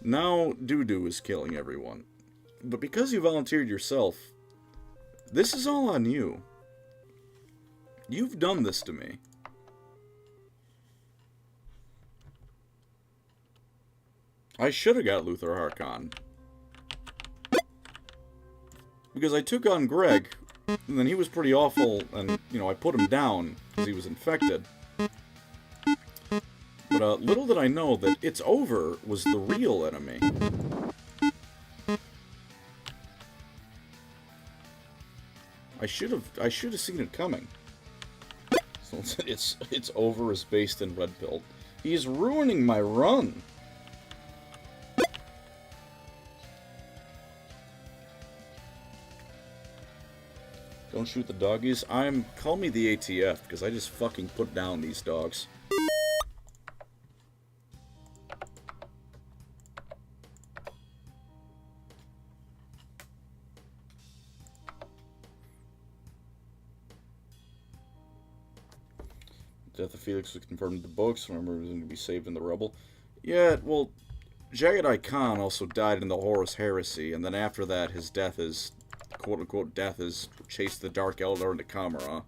Now, Doo-doo is killing everyone. But because you volunteered yourself, this is all on you. You've done this to me. I should have got Luther Harkon. Because I took on Greg, and then he was pretty awful, and, you know, I put him down because he was infected. But little did I know that It's Over was the real enemy. I should have seen it coming. So it's Over is based in Red Pill. He's ruining my run. Don't shoot the doggies. Call me the ATF, because I just fucking put down these dogs. Death of Felix was confirmed in the books. Remember, he was going to be saved in the rubble. Yeah, well, Jagadai Khan also died in the Horus Heresy, and then after that, his death is, quote-unquote, death is chased the Dark Eldar into Kamara.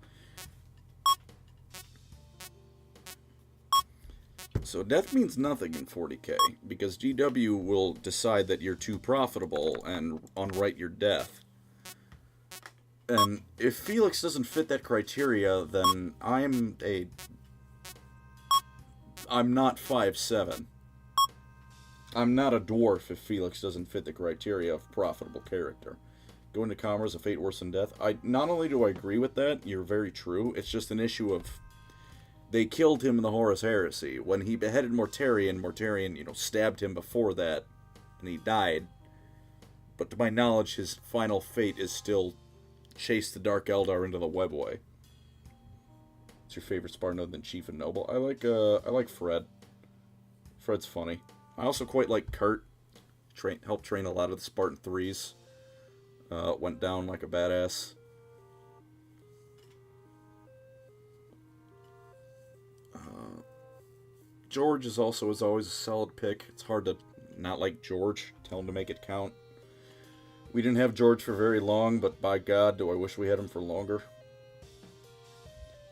So death means nothing in 40k, because GW will decide that you're too profitable and unwrite your death. And if Felix doesn't fit that criteria, then I'm not 5'7". I'm not a dwarf if Felix doesn't fit the criteria of profitable character. Going to Kamara is a fate worse than death. Not only do I agree with that, you're very true, it's just an issue of they killed him in the Horus Heresy. When he beheaded Mortarion, stabbed him before that, and he died. But to my knowledge, his final fate is still chase the Dark Eldar into the Webway. What's your favorite Spartan other than Chief and Noble? I like Fred. Fred's funny. I also quite like Kurt. Helped train a lot of the Spartan 3s. Went down like a badass. George is always a solid pick. It's hard to not like George. Tell him to make it count. We didn't have George for very long, but by God, do I wish we had him for longer.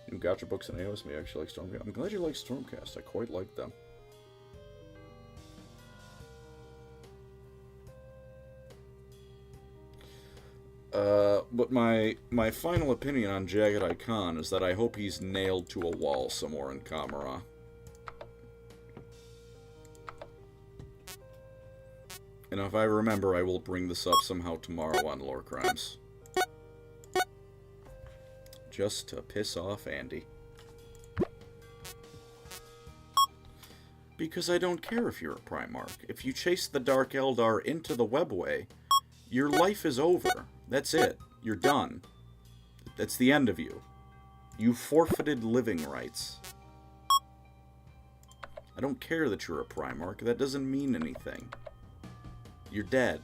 New gotcha books and AOS. Me actually like Stormcast. I'm glad you like Stormcast. I quite like them. But my final opinion on Jagadai Khan is that I hope he's nailed to a wall somewhere in Kamara. And if I remember, I will bring this up somehow tomorrow on Lore Crimes. Just to piss off Andy. Because I don't care if you're a Primarch. If you chase the Dark Eldar into the Webway, your life is over. That's it. You're done. That's the end of you. You forfeited living rights. I don't care that you're a Primarch. That doesn't mean anything. You're dead.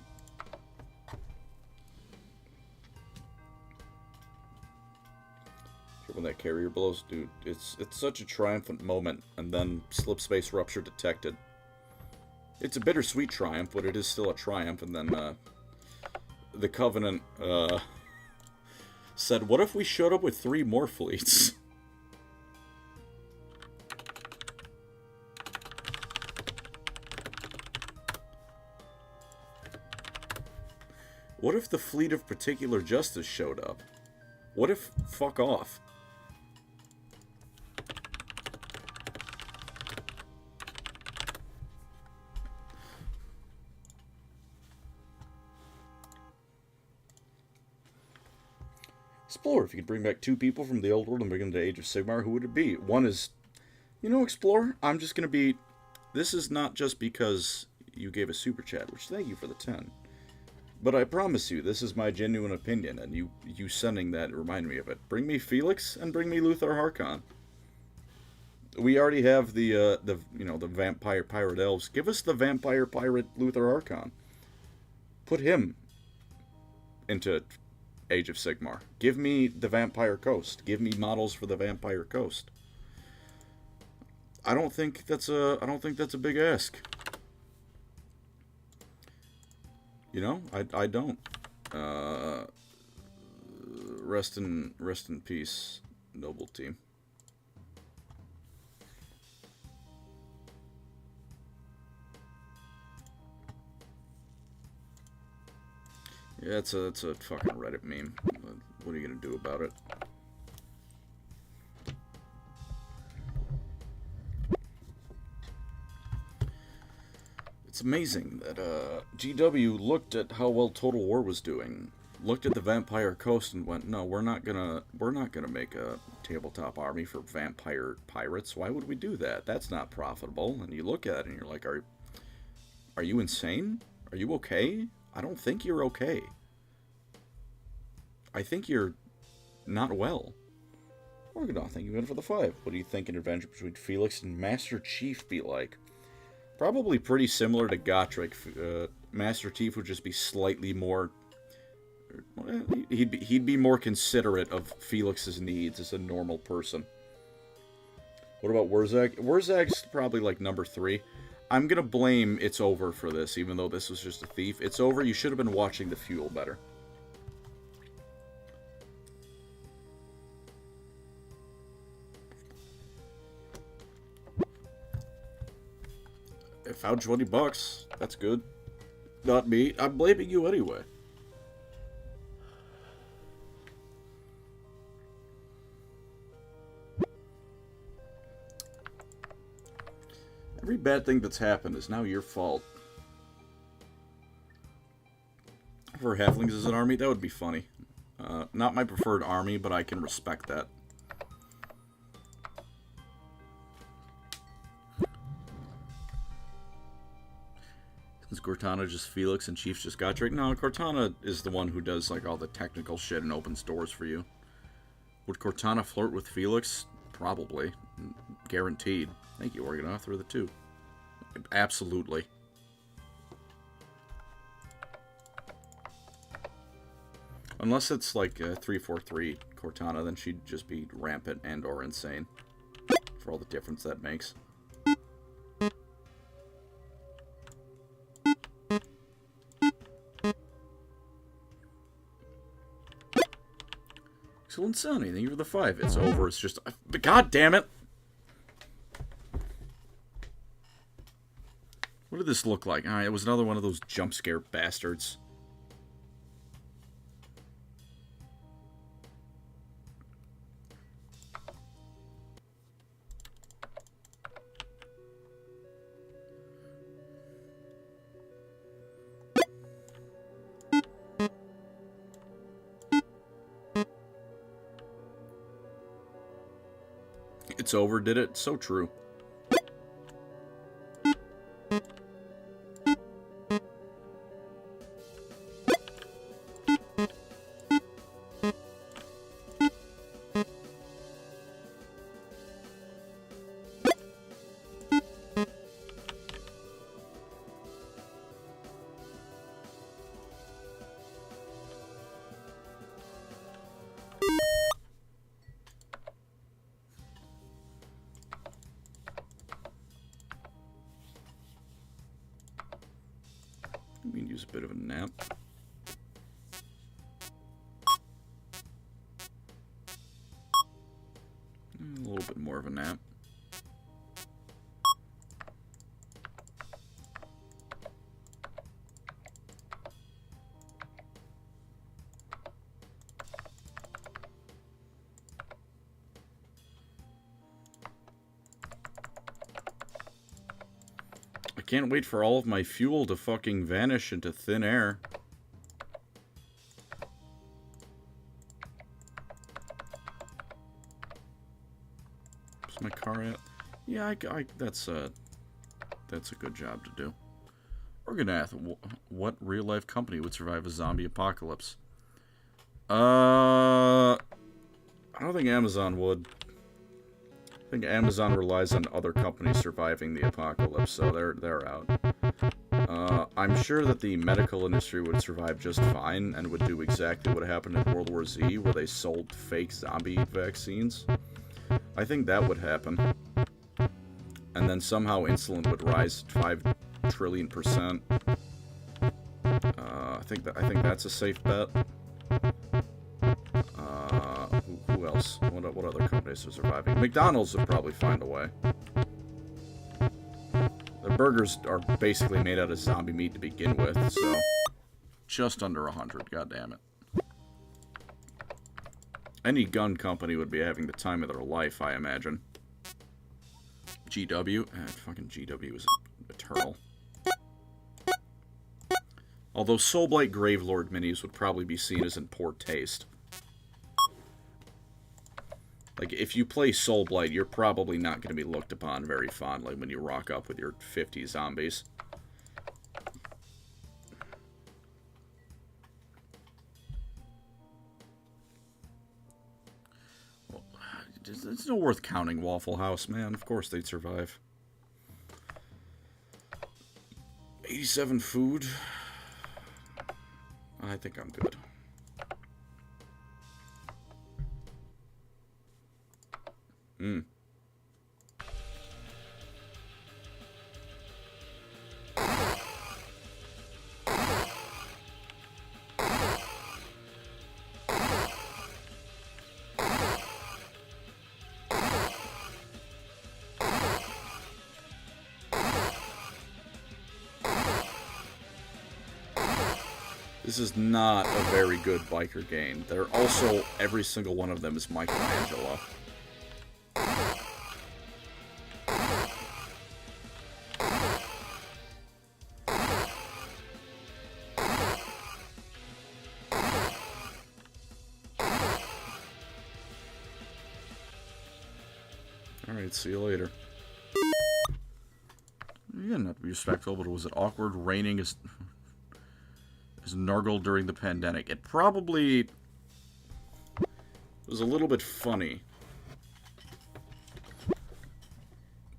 When that carrier blows, dude, it's such a triumphant moment, and then slip space rupture detected. It's a bittersweet triumph, but it is still a triumph. And then the Covenant said, "What if we showed up with 3 more fleets?" What if the fleet of Particular Justice showed up? What if fuck off? Explorer, if you could bring back 2 people from the old world and bring them to Age of Sigmar, who would it be? One is, Explorer, I'm just going to be... This is not just because you gave a super chat, which thank you for the 10. But I promise you, this is my genuine opinion, and you sending that remind me of it. Bring me Felix, and bring me Luthor Harkon. We already have the Vampire Pirate Elves. Give us the Vampire Pirate Luthor Harkon. Put him into Age of Sigmar. Give me the Vampire Coast. Give me models for the Vampire Coast. I don't think that's a big ask. I don't. Rest in peace, noble team. Yeah, it's a fucking Reddit meme. What are you gonna do about it? It's amazing that GW looked at how well Total War was doing, looked at the Vampire Coast and went, "No, we're not gonna make a tabletop army for vampire pirates. Why would we do that? That's not profitable." And you look at it and you're like, "Are you insane? Are you okay? I don't think you're okay. I think you're not well." Orgadon, thank you again for the 5. What do you think an adventure between Felix and Master Chief be like? Probably pretty similar to Gotrek. Master Chief would just be slightly more... He'd be more considerate of Felix's needs as a normal person. What about Wurzag? Wurzag's probably like number 3. I'm gonna blame It's Over for this, even though this was just a thief. It's Over, you should have been watching the fuel better. I found $20. That's good. Not me. I'm blaming you anyway. Every bad thing that's happened is now your fault. For halflings as an army, that would be funny. Not my preferred army, but I can respect that. Is Cortana just Felix and Chief's just Gotrek? No, Cortana is the one who does like all the technical shit and opens doors for you. Would Cortana flirt with Felix? Probably. Guaranteed. Thank you, Organoth, for the 2. Absolutely. Unless it's like a 3-4-3 Cortana, then she'd just be rampant and or insane. For all the difference that makes. Excellent Sonny, thank you for the 5. It's over, it's just... God damn it! What did this look like? It was another one of those jump scare bastards. It's over, did it? So true. We can use a bit of a nap. A little bit more of a nap. I can't wait for all of my fuel to fucking vanish into thin air. Where's my car at? Yeah, that's a good job to do. Organath, what real-life company would survive a zombie apocalypse? I don't think Amazon would. I think Amazon relies on other companies surviving the apocalypse, so they're out. I'm sure that the medical industry would survive just fine and would do exactly what happened in World War Z, where they sold fake zombie vaccines. I think that would happen. And then somehow insulin would rise 5 trillion %. I think that's a safe bet. Who else? What other companies are surviving? McDonald's would probably find a way. Their burgers are basically made out of zombie meat to begin with, so just under 100. God damn it. Any gun company would be having the time of their life, I imagine. GW? Fucking GW is eternal. Although Soulblight Gravelord minis would probably be seen as in poor taste. Like, if you play Soulblight, you're probably not going to be looked upon very fondly when you rock up with your 50 zombies. Well, it's no worth counting Waffle House, man. Of course they'd survive. 87 food. I think I'm good. This is not a very good biker game. They're also, every single one of them is Michelangelo. Alright, see you later. You didn't have to be respectful, but was it awkward raining as Nurgle during the pandemic? It probably was a little bit funny.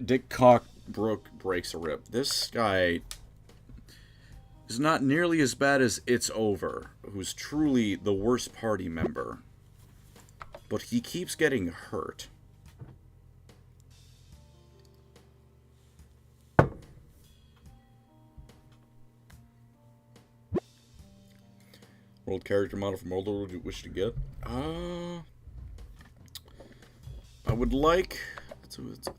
Dick Cock breaks a rib. This guy is not nearly as bad as It's Over, who's truly the worst party member. But he keeps getting hurt. World character model from World War, would you wish to get? I would like... It's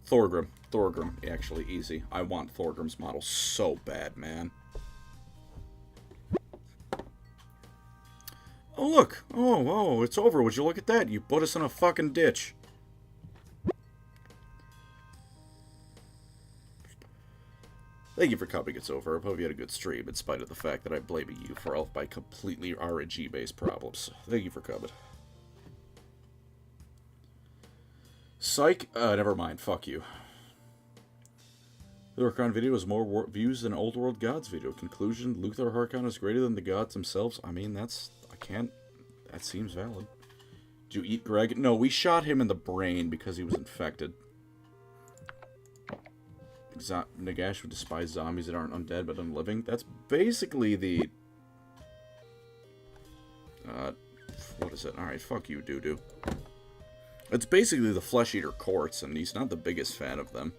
Thorgrim. Thorgrim, actually, easy. I want Thorgrim's model so bad, man. Oh, look! Oh, it's over. Would you look at that? You put us in a fucking ditch. Thank you for coming, It's Over. I hope you had a good stream, in spite of the fact that I'm blaming you for all of my completely RNG-based problems. Thank you for coming. Psych? Never mind. Fuck you. The Harkon video has more views than Old World Gods video. Conclusion, Luthor Harkon is greater than the gods themselves. I mean, that's... I can't... That seems valid. Did you eat Greg? No, we shot him in the brain because he was infected. Nagash would despise zombies that aren't undead but unliving. That's basically the... what is it? Alright, fuck you, doo-doo. It's basically the Flesh Eater Courts, and he's not the biggest fan of them.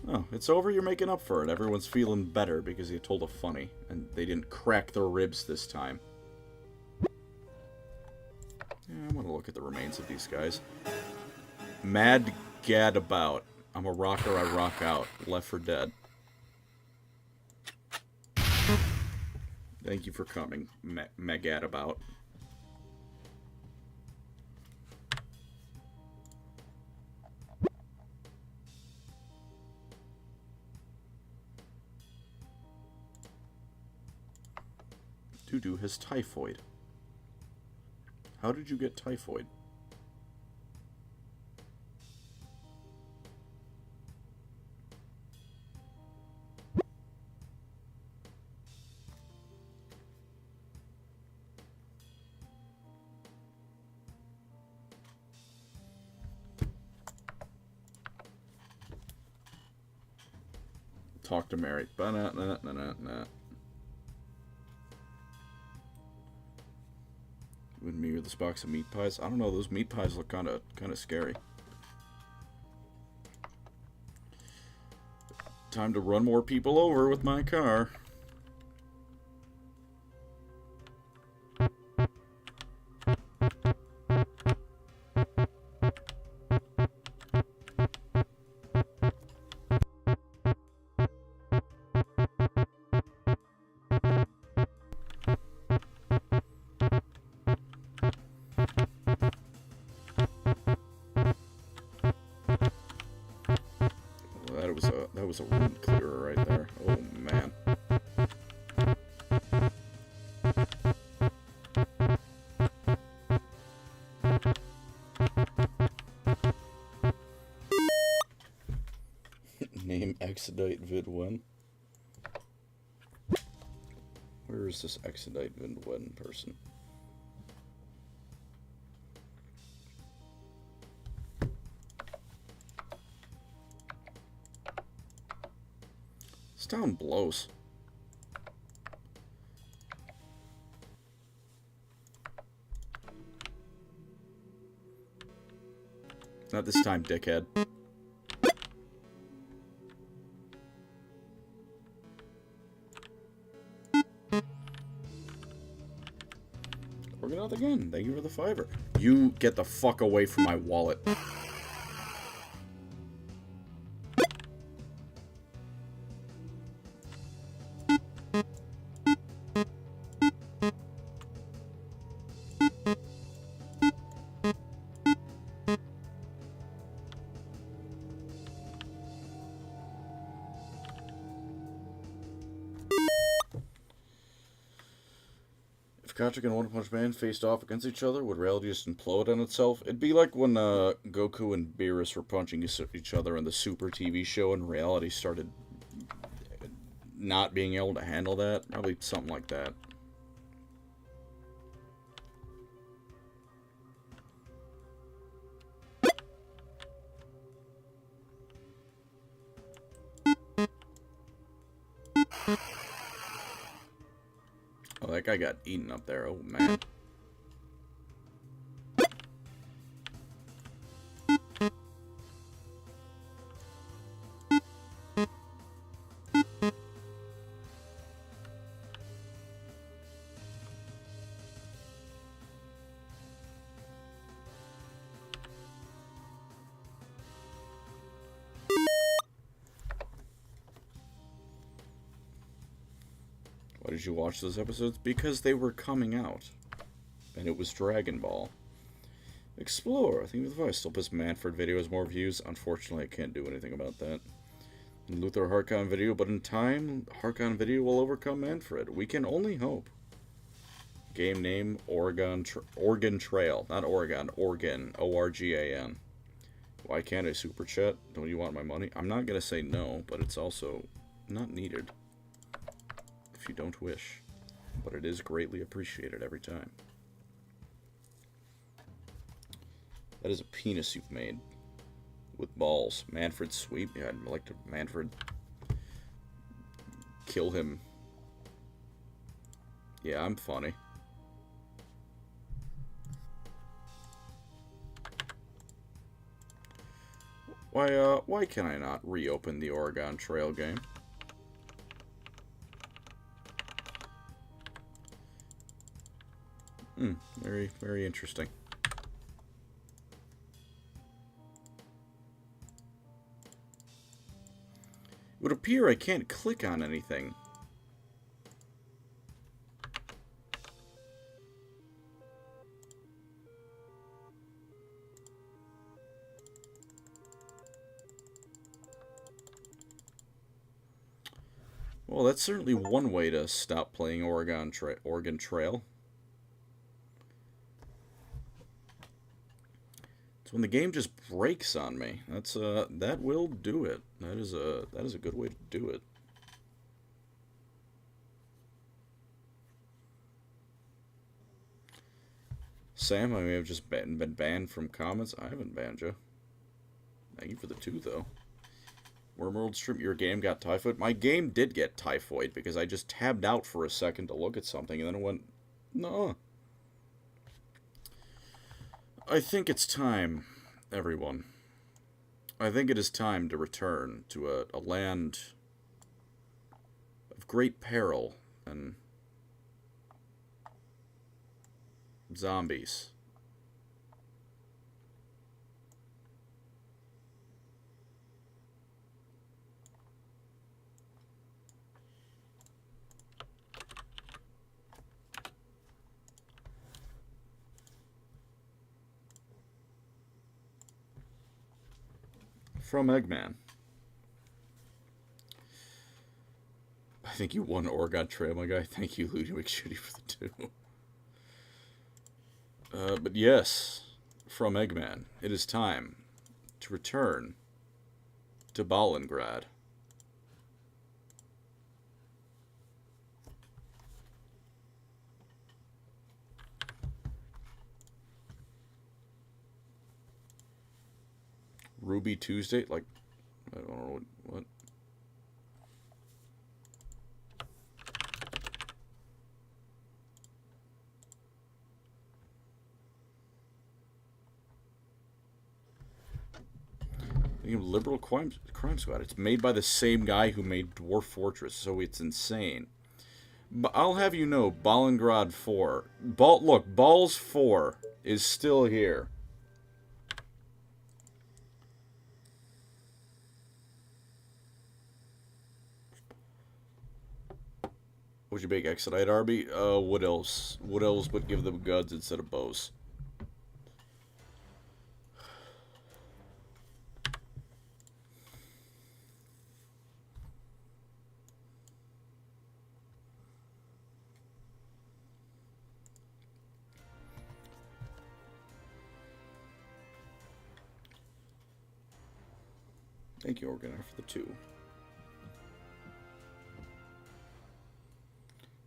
Oh, it's over, you're making up for it. Everyone's feeling better because you told a funny, and they didn't crack their ribs this time. Yeah, I want to look at the remains of these guys. Mad Gadabout. I'm a rocker, I rock out. Left 4 Dead. Thank you for coming, Magadabout. Doo-doo has typhoid. How did you get typhoid? Talk to Mary. Ba-na-na-na-na-na. With me or this box of meat pies? I don't know, those meat pies look kinda scary. Time to run more people over with my car. That was a wound clearer right there. Oh man. Name Exodite Vidwen. Where is this Exodite Vidwen person? This town blows. Not this time, dickhead. We're Maybe not again. Thank you for the $5. You get the fuck away from my wallet. Kachik and One Punch Man faced off against each other, would reality just implode on itself? It'd be like when Goku and Beerus were punching each other in the Super TV show and reality started not being able to handle that. Probably something like that. Oh, that guy got eaten up there. Oh, man. Why did you watch those episodes? Because they were coming out. And it was Dragon Ball. Explore. I think with advice. Still piss Manfred video has more views. Unfortunately, I can't do anything about that. Luther Harkon video, but in time, Harkon video will overcome Manfred. We can only hope. Game name, Oregon Trail. Not Oregon, Oregon. O-R-G-A-N. Why can't I super chat? Don't you want my money? I'm not going to say no, but it's also not needed. If you don't wish. But it is greatly appreciated every time. That is a penis you've made. With balls. Manfred sweep. Yeah, I'd like to Manfred kill him. Yeah, I'm funny. Why can I not reopen the Oregon Trail game? Very, very interesting. It would appear I can't click on anything. Well, that's certainly one way to stop playing Oregon Trail. It's when the game just breaks on me. That's that will do it. That is a good way to do it. Sam, I may have just been banned from comments. I haven't banned you. Thank you for the 2, though. Wormworld Stream, your game got typhoid? My game did get typhoid because I just tabbed out for a second to look at something and then it went, no. I think it's time, everyone. I think it is time to return to a land of great peril and zombies. From Eggman. I think you won Oregon Trail, my guy. Thank you, Ludwig Shooty, for the 2. But yes, from Eggman, it is time to return to Balingrad. Ruby Tuesday? Like, I don't know what. Liberal Crime Squad. It's made by the same guy who made Dwarf Fortress, so it's insane. I'll have you know, Balingrad 4. Look, Balls 4 is still here. What'd you bake, Exodite Arby? What else? What else would give them guns instead of bows? Thank you, Organizer, for the 2.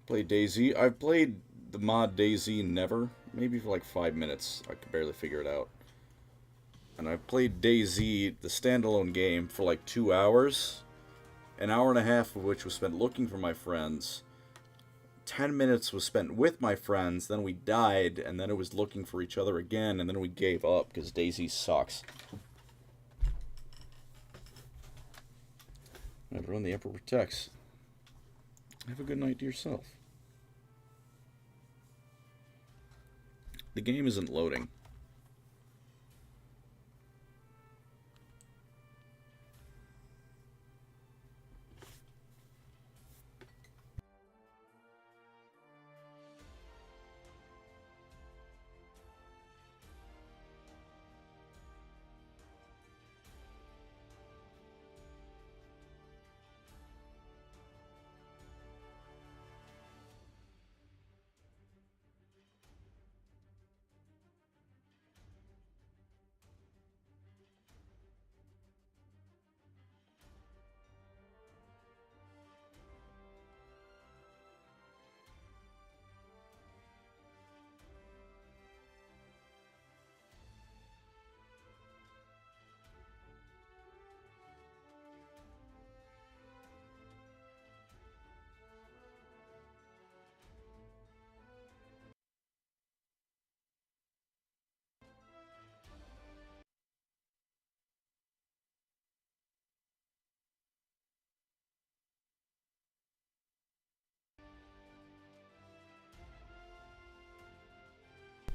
Played DayZ. I've played the mod DayZ never. Maybe for like 5 minutes. I could barely figure it out. And I've played DayZ, the standalone game, for like 2 hours. An hour and a half of which was spent looking for my friends. 10 minutes was spent with my friends. Then we died. And then it was looking for each other again. And then we gave up because DayZ sucks. I'd run the Emperor Protects. Have a good night to yourself. The game isn't loading.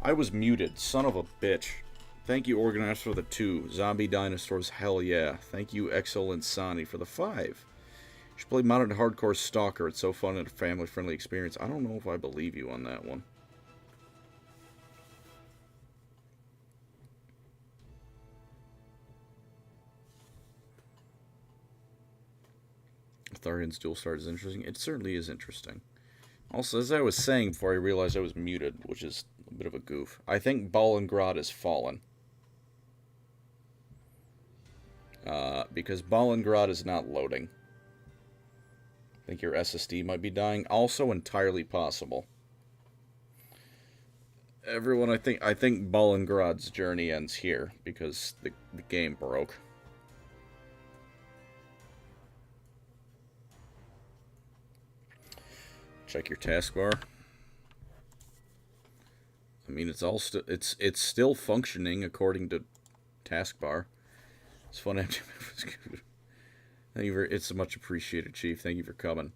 I was muted, son of a bitch. Thank you, Organized, for the 2. Zombie Dinosaurs, hell yeah. Thank you, Exo Insani, for the 5. You should play Modern Hardcore Stalker. It's so fun and a family-friendly experience. I don't know if I believe you on that one. Tharian's dual start is interesting. It certainly is interesting. Also, as I was saying before I realized I was muted, which is a bit of a goof, I think Balingrad has fallen. Because Balingrad is not loading. I think your SSD might be dying. Also entirely possible. Everyone, I think Balingrad's journey ends here because the game broke. Check your taskbar. I mean, it's all it's still functioning according to taskbar. It's fun. Thank you for it's a much appreciated, Chief. Thank you for coming.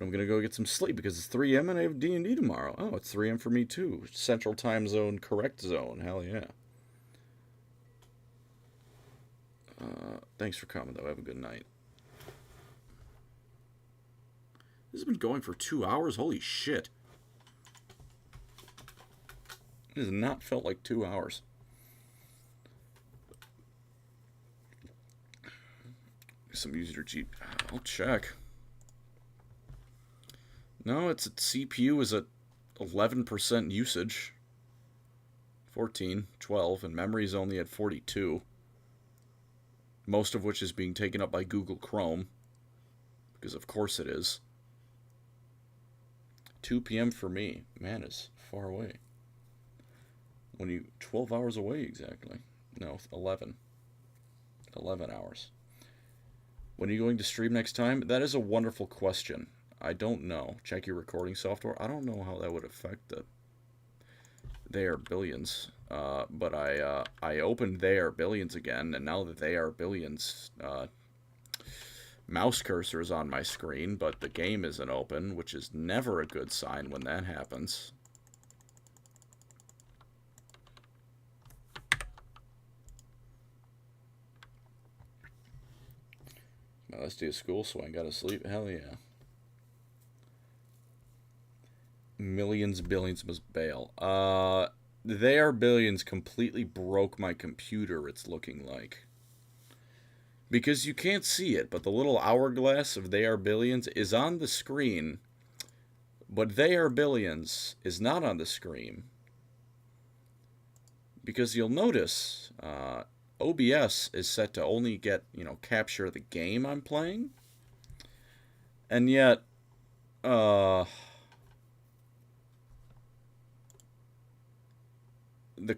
I'm gonna go get some sleep because it's 3 a.m. and I have D&D tomorrow. Oh, it's 3 a.m. for me too. Central Time Zone, correct zone. Hell yeah. Thanks for coming though. Have a good night. This has been going for 2 hours. Holy shit. It has not felt like 2 hours. Some user G. I'll check. No, it's at CPU is at 11% usage. 14, 12, and memory is only at 42. Most of which is being taken up by Google Chrome. Because of course it is. 2 p.m. for me. Man, it's far away. 12 hours away exactly. No, 11. 11 hours. When are you going to stream next time? That is a wonderful question. I don't know. Check your recording software. I don't know how that would affect the They Are Billions. But I opened They Are Billions again, and now that They Are Billions, mouse cursor is on my screen, but the game isn't open, which is never a good sign when that happens. Now let's do a school swing. Gotta sleep. Hell yeah. Millions, billions must bail. They Are Billions completely broke my computer, it's looking like. Because you can't see it, but the little hourglass of They Are Billions is on the screen, but They Are Billions is not on the screen. Because you'll notice, OBS is set to only get, capture the game I'm playing. And yet, the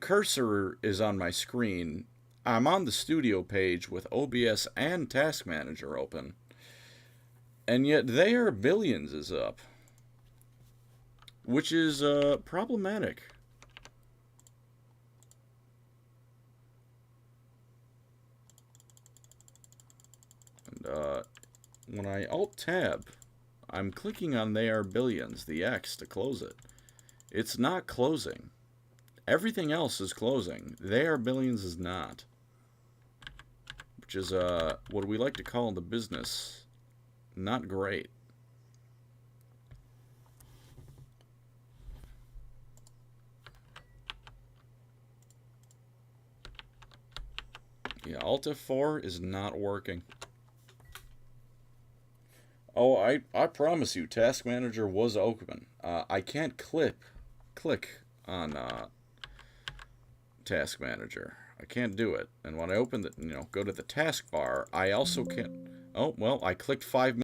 cursor is on my screen. I'm on the studio page with OBS and Task Manager open. And yet They Are Billions is up. Which is problematic. And when I Alt-Tab, I'm clicking on They Are Billions, the X, to close it. It's not closing. Everything else is closing. They Are Billions is not. Which is what we like to call in the business not great. Yeah, Alt F4 is not working. Oh, I promise you, Task Manager was open. I can't click on Task Manager. I can't do it. And when I open the, go to the taskbar, I also can't. Oh, well, I clicked 5 minutes.